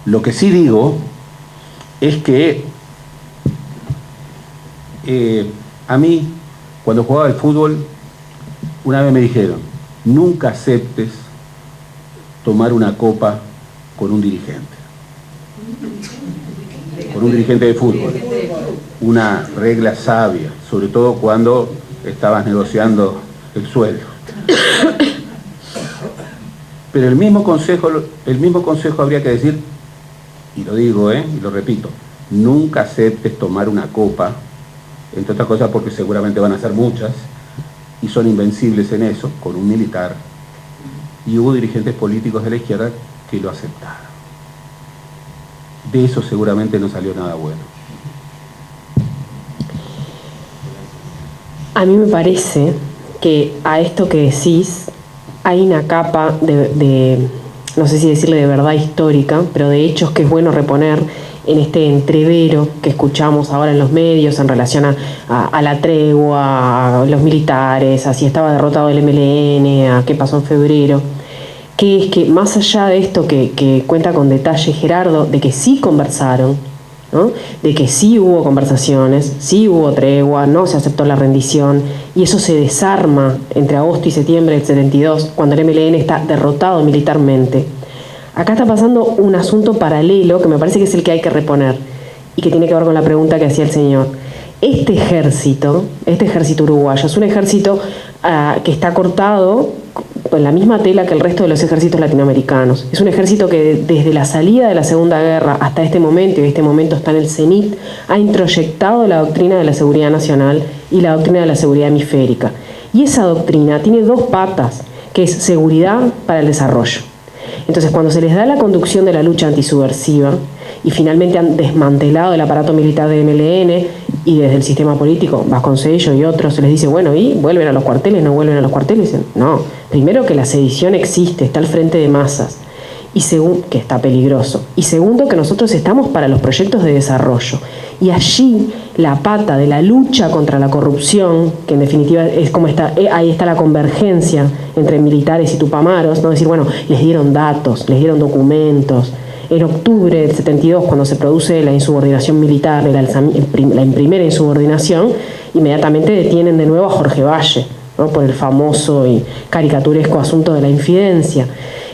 Lo que sí digo es que A mí, cuando jugaba al fútbol, una vez me dijeron, nunca aceptes tomar una copa con un dirigente de fútbol. Una regla sabia, sobre todo cuando estabas negociando el sueldo. Pero el mismo consejo habría que decir, y lo digo, y lo repito, nunca aceptes tomar una copa, entre otras cosas porque seguramente van a ser muchas, y son invencibles en eso, con un militar. Y hubo dirigentes políticos de la izquierda que lo aceptaron. De eso seguramente no salió nada bueno. A mí me parece que a esto que decís hay una capa de no sé si decirle de verdad histórica, pero de hechos que es bueno reponer en este entrevero que escuchamos ahora en los medios en relación a la tregua, a los militares, a si estaba derrotado el MLN, a qué pasó en febrero, que es que más allá de esto que cuenta con detalle Gerardo, de que sí conversaron, ¿no? De que sí hubo conversaciones, sí hubo tregua, no se aceptó la rendición, y eso se desarma entre agosto y septiembre del 72, cuando el MLN está derrotado militarmente. Acá está pasando un asunto paralelo que me parece que es el que hay que reponer y que tiene que ver con la pregunta que hacía el señor. Este ejército uruguayo es un ejército que está cortado en la misma tela que el resto de los ejércitos latinoamericanos. Es un ejército que desde la salida de la Segunda Guerra hasta este momento, y este momento está en el cenit, ha introyectado la doctrina de la seguridad nacional y la doctrina de la seguridad hemisférica. Y esa doctrina tiene dos patas, que es seguridad para el desarrollo. Entonces, cuando se les da la conducción de la lucha antisubversiva y finalmente han desmantelado el aparato militar de MLN y desde el sistema político, Vasconcellos y otros, se les dice, bueno, ¿y vuelven a los cuarteles? ¿No vuelven a los cuarteles? No, primero que la sedición existe, está al frente de masas, y segundo, que está peligroso, y segundo, que nosotros estamos para los proyectos de desarrollo. Y allí la pata de la lucha contra la corrupción, que en definitiva es como ahí está la convergencia entre militares y tupamaros, ¿no? Decir, bueno, les dieron datos, les dieron documentos. En octubre del 72, cuando se produce la insubordinación militar, la primera insubordinación, inmediatamente detienen de nuevo a Jorge Valle, ¿no? Por el famoso y caricaturesco asunto de la infidencia.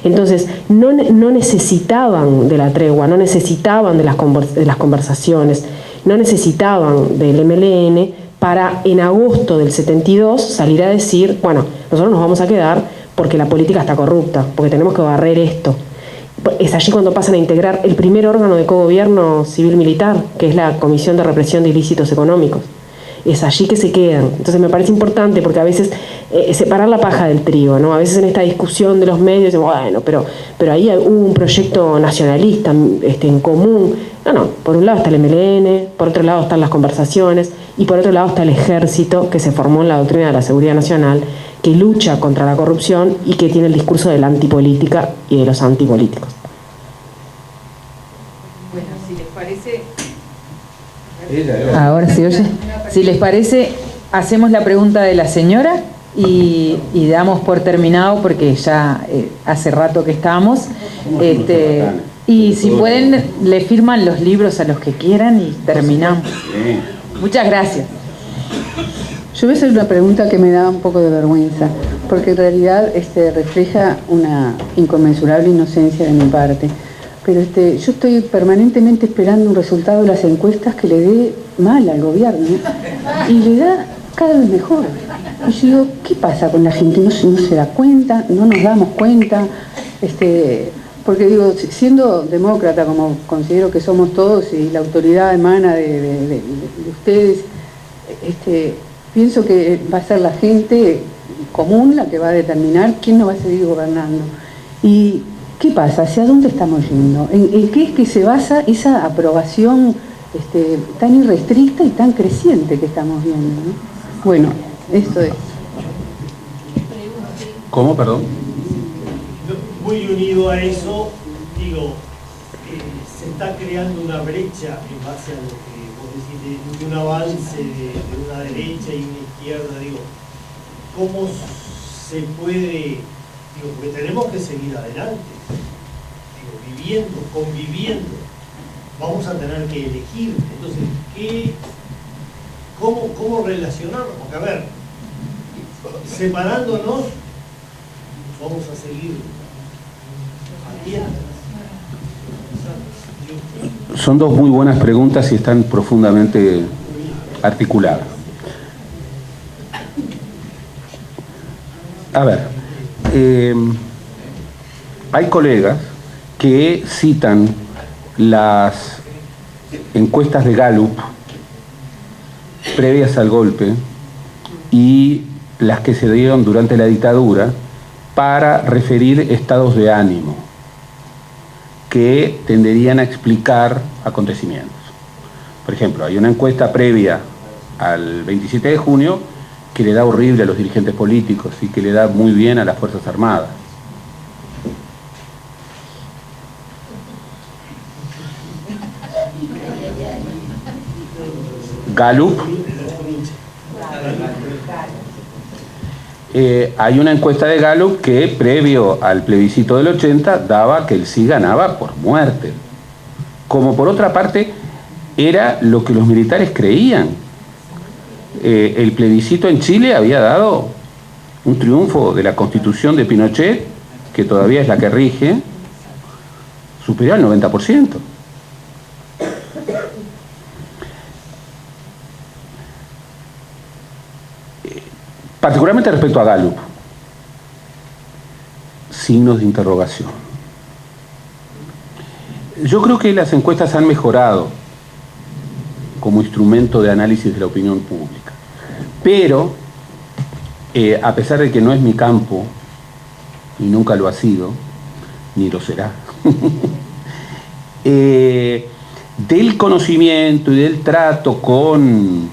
Entonces, no necesitaban de la tregua, no necesitaban de las conversaciones, no necesitaban del MLN para en agosto del 72 salir a decir, bueno, nosotros nos vamos a quedar porque la política está corrupta, porque tenemos que barrer esto. Es allí cuando pasan a integrar el primer órgano de cogobierno civil-militar, que es la Comisión de Represión de Ilícitos Económicos. Es allí que se quedan. Entonces me parece importante porque a veces separar la paja del trigo, ¿no? A veces en esta discusión de los medios, bueno, pero ahí hubo un proyecto nacionalista en común. No, por un lado está el MLN, por otro lado están las conversaciones y por otro lado está el ejército que se formó en la doctrina de la seguridad nacional, que lucha contra la corrupción y que tiene el discurso de la antipolítica y de los antipolíticos. Bueno, si les parece... Ahora sí, oye. Si les parece, hacemos la pregunta de la señora y damos por terminado porque ya hace rato que estamos. Y si pueden, le firman los libros a los que quieran y terminamos. Muchas gracias. Yo voy a hacer una pregunta que me da un poco de vergüenza, porque en realidad refleja una inconmensurable inocencia de mi parte. Pero yo estoy permanentemente esperando un resultado de las encuestas que le dé mal al gobierno, ¿no? Y le da cada vez mejor. Y yo digo, ¿qué pasa con la gente? No se da cuenta, no nos damos cuenta. Porque digo, siendo demócrata, como considero que somos todos, y la autoridad emana de ustedes, pienso que va a ser la gente común la que va a determinar quién nos va a seguir gobernando. Y ¿qué pasa? ¿Hacia dónde estamos yendo? ¿En qué es que se basa esa aprobación tan irrestricta y tan creciente que estamos viendo, ¿no? Bueno, esto es. ¿Cómo, perdón? Muy unido a eso, digo, se está creando una brecha en base a lo que vos decís, de un avance de una derecha y una izquierda, digo, ¿cómo se puede...? Digo, porque tenemos que seguir adelante, digo, conviviendo, vamos a tener que elegir. Entonces, cómo relacionarnos, porque a ver, separándonos vamos a seguir atientos. Son dos muy buenas preguntas y están profundamente articuladas. A ver, hay colegas que citan las encuestas de Gallup previas al golpe y las que se dieron durante la dictadura para referir estados de ánimo que tenderían a explicar acontecimientos. Por ejemplo, hay una encuesta previa al 27 de junio que le da horrible a los dirigentes políticos y que le da muy bien a las Fuerzas Armadas. Gallup. Hay una encuesta de Gallup que previo al plebiscito del 80 daba que el sí ganaba por muerte. Como por otra parte era lo que los militares creían. El plebiscito en Chile había dado un triunfo de la Constitución de Pinochet, que todavía es la que rige, superior al 90%. Particularmente respecto a Gallup, signos de interrogación. Yo creo que las encuestas han mejorado como instrumento de análisis de la opinión pública, pero a pesar de que no es mi campo, y nunca lo ha sido, ni lo será, del conocimiento y del trato con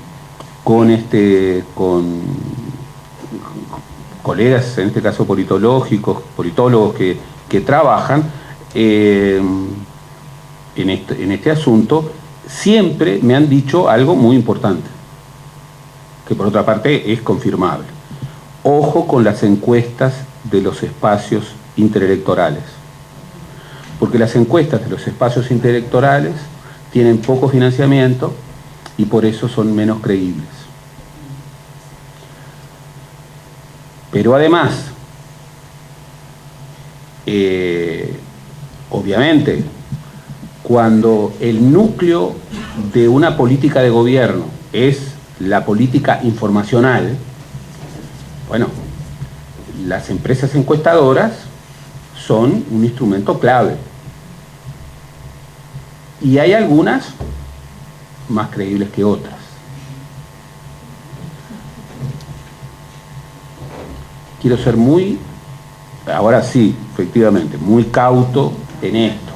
colegas, en este caso politólogos que trabajan en este asunto, siempre me han dicho algo muy importante, que por otra parte es confirmable. Ojo con las encuestas de los espacios interelectorales, porque las encuestas de los espacios interelectorales tienen poco financiamiento y por eso son menos creíbles. Pero además, obviamente, cuando el núcleo de una política de gobierno es la política informacional, bueno, las empresas encuestadoras son un instrumento clave. Y hay algunas más creíbles que otras. Quiero ser ahora sí, efectivamente, muy cauto en esto.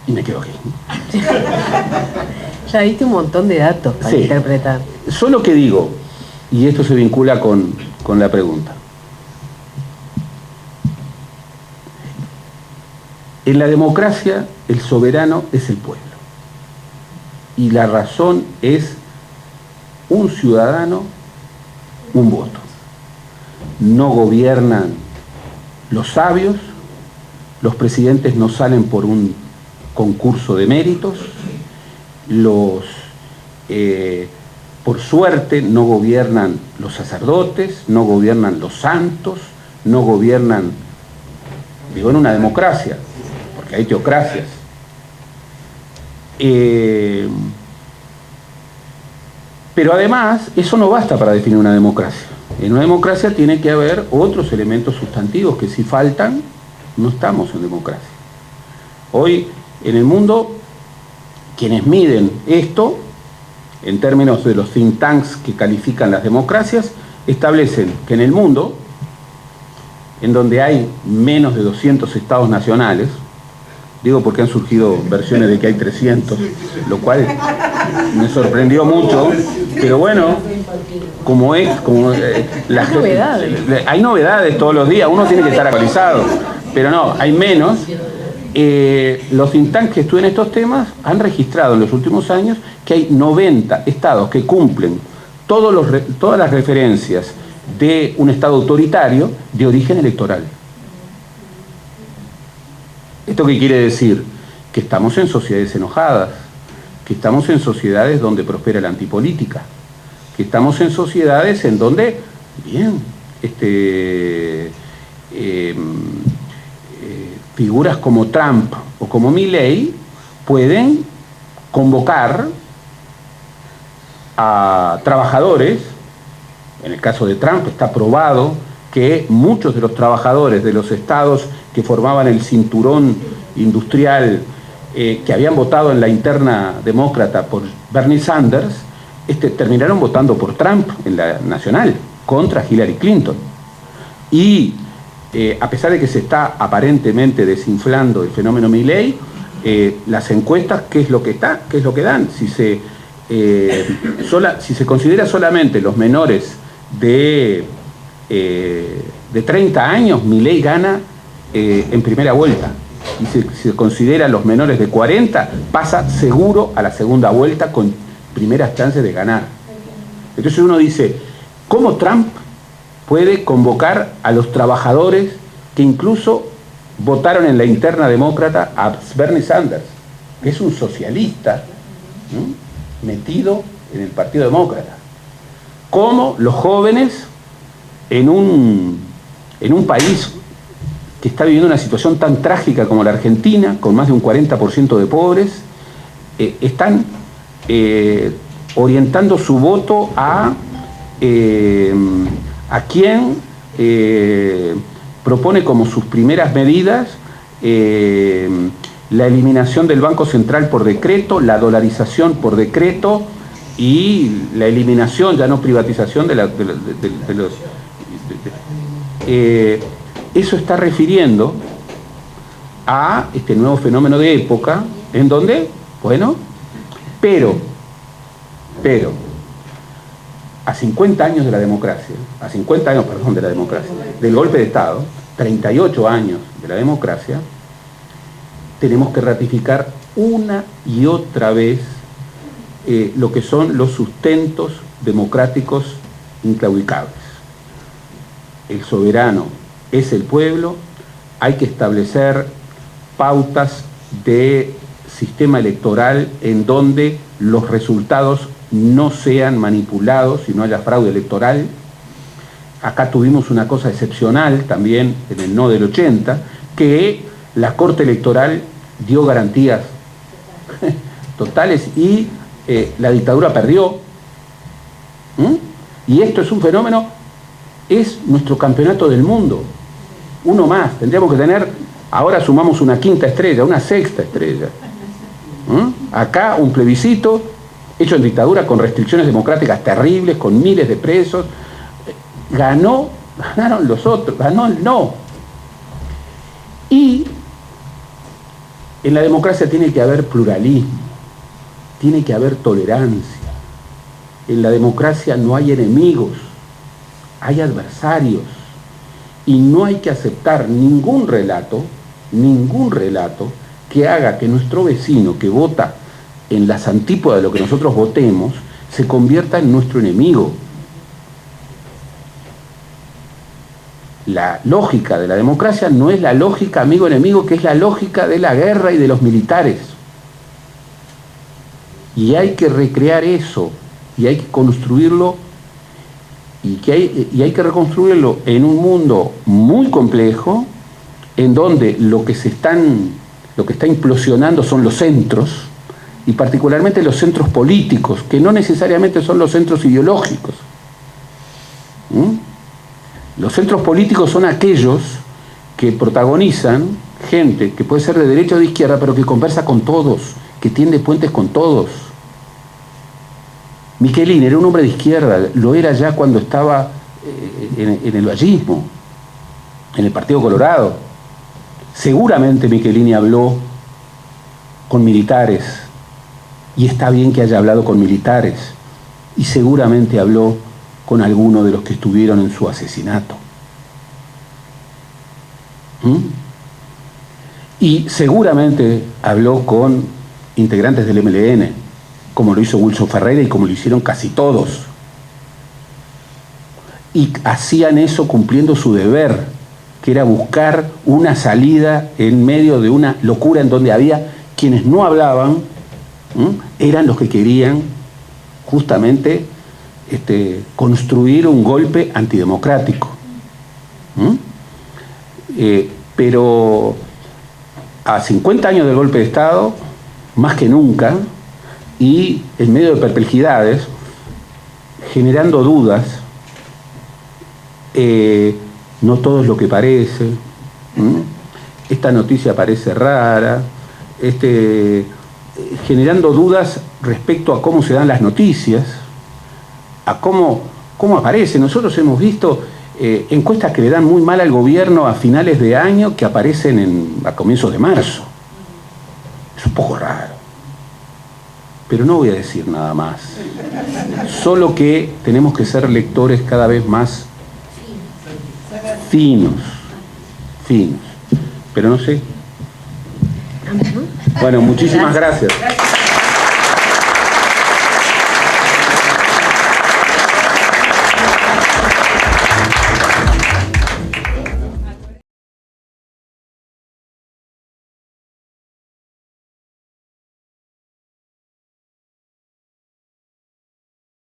Y me quedo aquí. Ya diste un montón de datos para interpretar. Solo que digo, y esto se vincula con la pregunta. En la democracia, el soberano es el pueblo. Y la razón es un ciudadano, un voto. No gobiernan los sabios, los presidentes no salen por un concurso de méritos, por suerte no gobiernan los sacerdotes, no gobiernan los santos, no gobiernan, digo, en una democracia, porque hay teocracias. Pero además, eso no basta para definir una democracia. En una democracia tiene que haber otros elementos sustantivos que si faltan, no estamos en democracia. Hoy, en el mundo, quienes miden esto, en términos de los think tanks que califican las democracias, establecen que en el mundo, en donde hay menos de 200 estados nacionales, digo porque han surgido versiones de que hay 300, lo cual me sorprendió mucho, pero bueno, hay novedades todos los días, uno tiene que estar actualizado, pero no, hay menos. Los think tanks que estudian estos temas han registrado en los últimos años que hay 90 estados que cumplen todas las referencias de un Estado autoritario de origen electoral. ¿Esto qué quiere decir? Que estamos en sociedades enojadas, que estamos en sociedades donde prospera la antipolítica, que estamos en sociedades en donde, bien, figuras como Trump o como Milei pueden convocar a trabajadores. En el caso de Trump está probado que muchos de los trabajadores de los estados que formaban el cinturón industrial que habían votado en la interna demócrata por Bernie Sanders, terminaron votando por Trump en la nacional, contra Hillary Clinton. Y a pesar de que se está aparentemente desinflando el fenómeno Milei, las encuestas, ¿qué es lo que dan? Si se considera solamente los menores de 30 años, Milei gana en primera vuelta. Y si se considera los menores de 40, pasa seguro a la segunda vuelta con primeras chances de ganar. Entonces uno dice, ¿cómo Trump puede convocar a los trabajadores que incluso votaron en la interna demócrata a Bernie Sanders, que es un socialista, ¿no?, metido en el Partido Demócrata? ¿Cómo los jóvenes en un país que está viviendo una situación tan trágica como la Argentina, con más de un 40% de pobres, están orientando su voto a quien propone como sus primeras medidas la eliminación del Banco Central por decreto, la dolarización por decreto y la eliminación, ya no privatización, de los... Eso está refiriendo a este nuevo fenómeno de época en donde, bueno, pero, a 50 años de la democracia, del golpe de Estado, 38 años de la democracia, tenemos que ratificar una y otra vez lo que son los sustentos democráticos inclaudicables. El soberano es el pueblo, hay que establecer pautas de sistema electoral en donde los resultados no sean manipulados y no haya fraude electoral. Acá tuvimos una cosa excepcional también en el no del 80, que la Corte Electoral dio garantías totales y la dictadura perdió. Y esto es un fenómeno, es nuestro campeonato del mundo. Uno más, tendríamos que tener, ahora sumamos una quinta estrella, una sexta estrella. Acá un plebiscito hecho en dictadura con restricciones democráticas terribles, con miles de presos. Ganaron los otros, ganó el no. Y en la democracia tiene que haber pluralismo, tiene que haber tolerancia. En la democracia no hay enemigos, hay adversarios. Y no hay que aceptar ningún relato que haga que nuestro vecino que vota en las antípodas de lo que nosotros votemos se convierta en nuestro enemigo. La lógica de la democracia no es la lógica amigo-enemigo, que es la lógica de la guerra y de los militares. Y hay que recrear eso, y hay que construirlo, y hay que reconstruirlo en un mundo muy complejo, en donde lo que está implosionando son los centros, y particularmente los centros políticos, que no necesariamente son los centros ideológicos. Los centros políticos son aquellos que protagonizan gente que puede ser de derecha o de izquierda, pero que conversa con todos, que tiende puentes con todos. Michelini era un hombre de izquierda, lo era ya cuando estaba en el vallismo, en el Partido Colorado. Seguramente Michelini habló con militares, y está bien que haya hablado con militares, y seguramente habló con alguno de los que estuvieron en su asesinato. Y seguramente habló con integrantes del MLN, como lo hizo Wilson Ferreira y como lo hicieron casi todos. y hacían eso cumpliendo su deber, que era buscar una salida en medio de una locura en donde había quienes no hablaban, eran los que querían justamente construir un golpe antidemocrático. Pero a 50 años del golpe de Estado, más que nunca, y en medio de perplejidades, generando dudas, no todo es lo que parece, esta noticia parece rara, generando dudas respecto a cómo se dan las noticias, a cómo aparece. Nosotros hemos visto encuestas que le dan muy mal al gobierno a finales de año que aparecen a comienzos de marzo. Es un poco raro. Pero no voy a decir nada más. Solo que tenemos que ser lectores cada vez más finos. Pero no sé. Bueno, muchísimas gracias.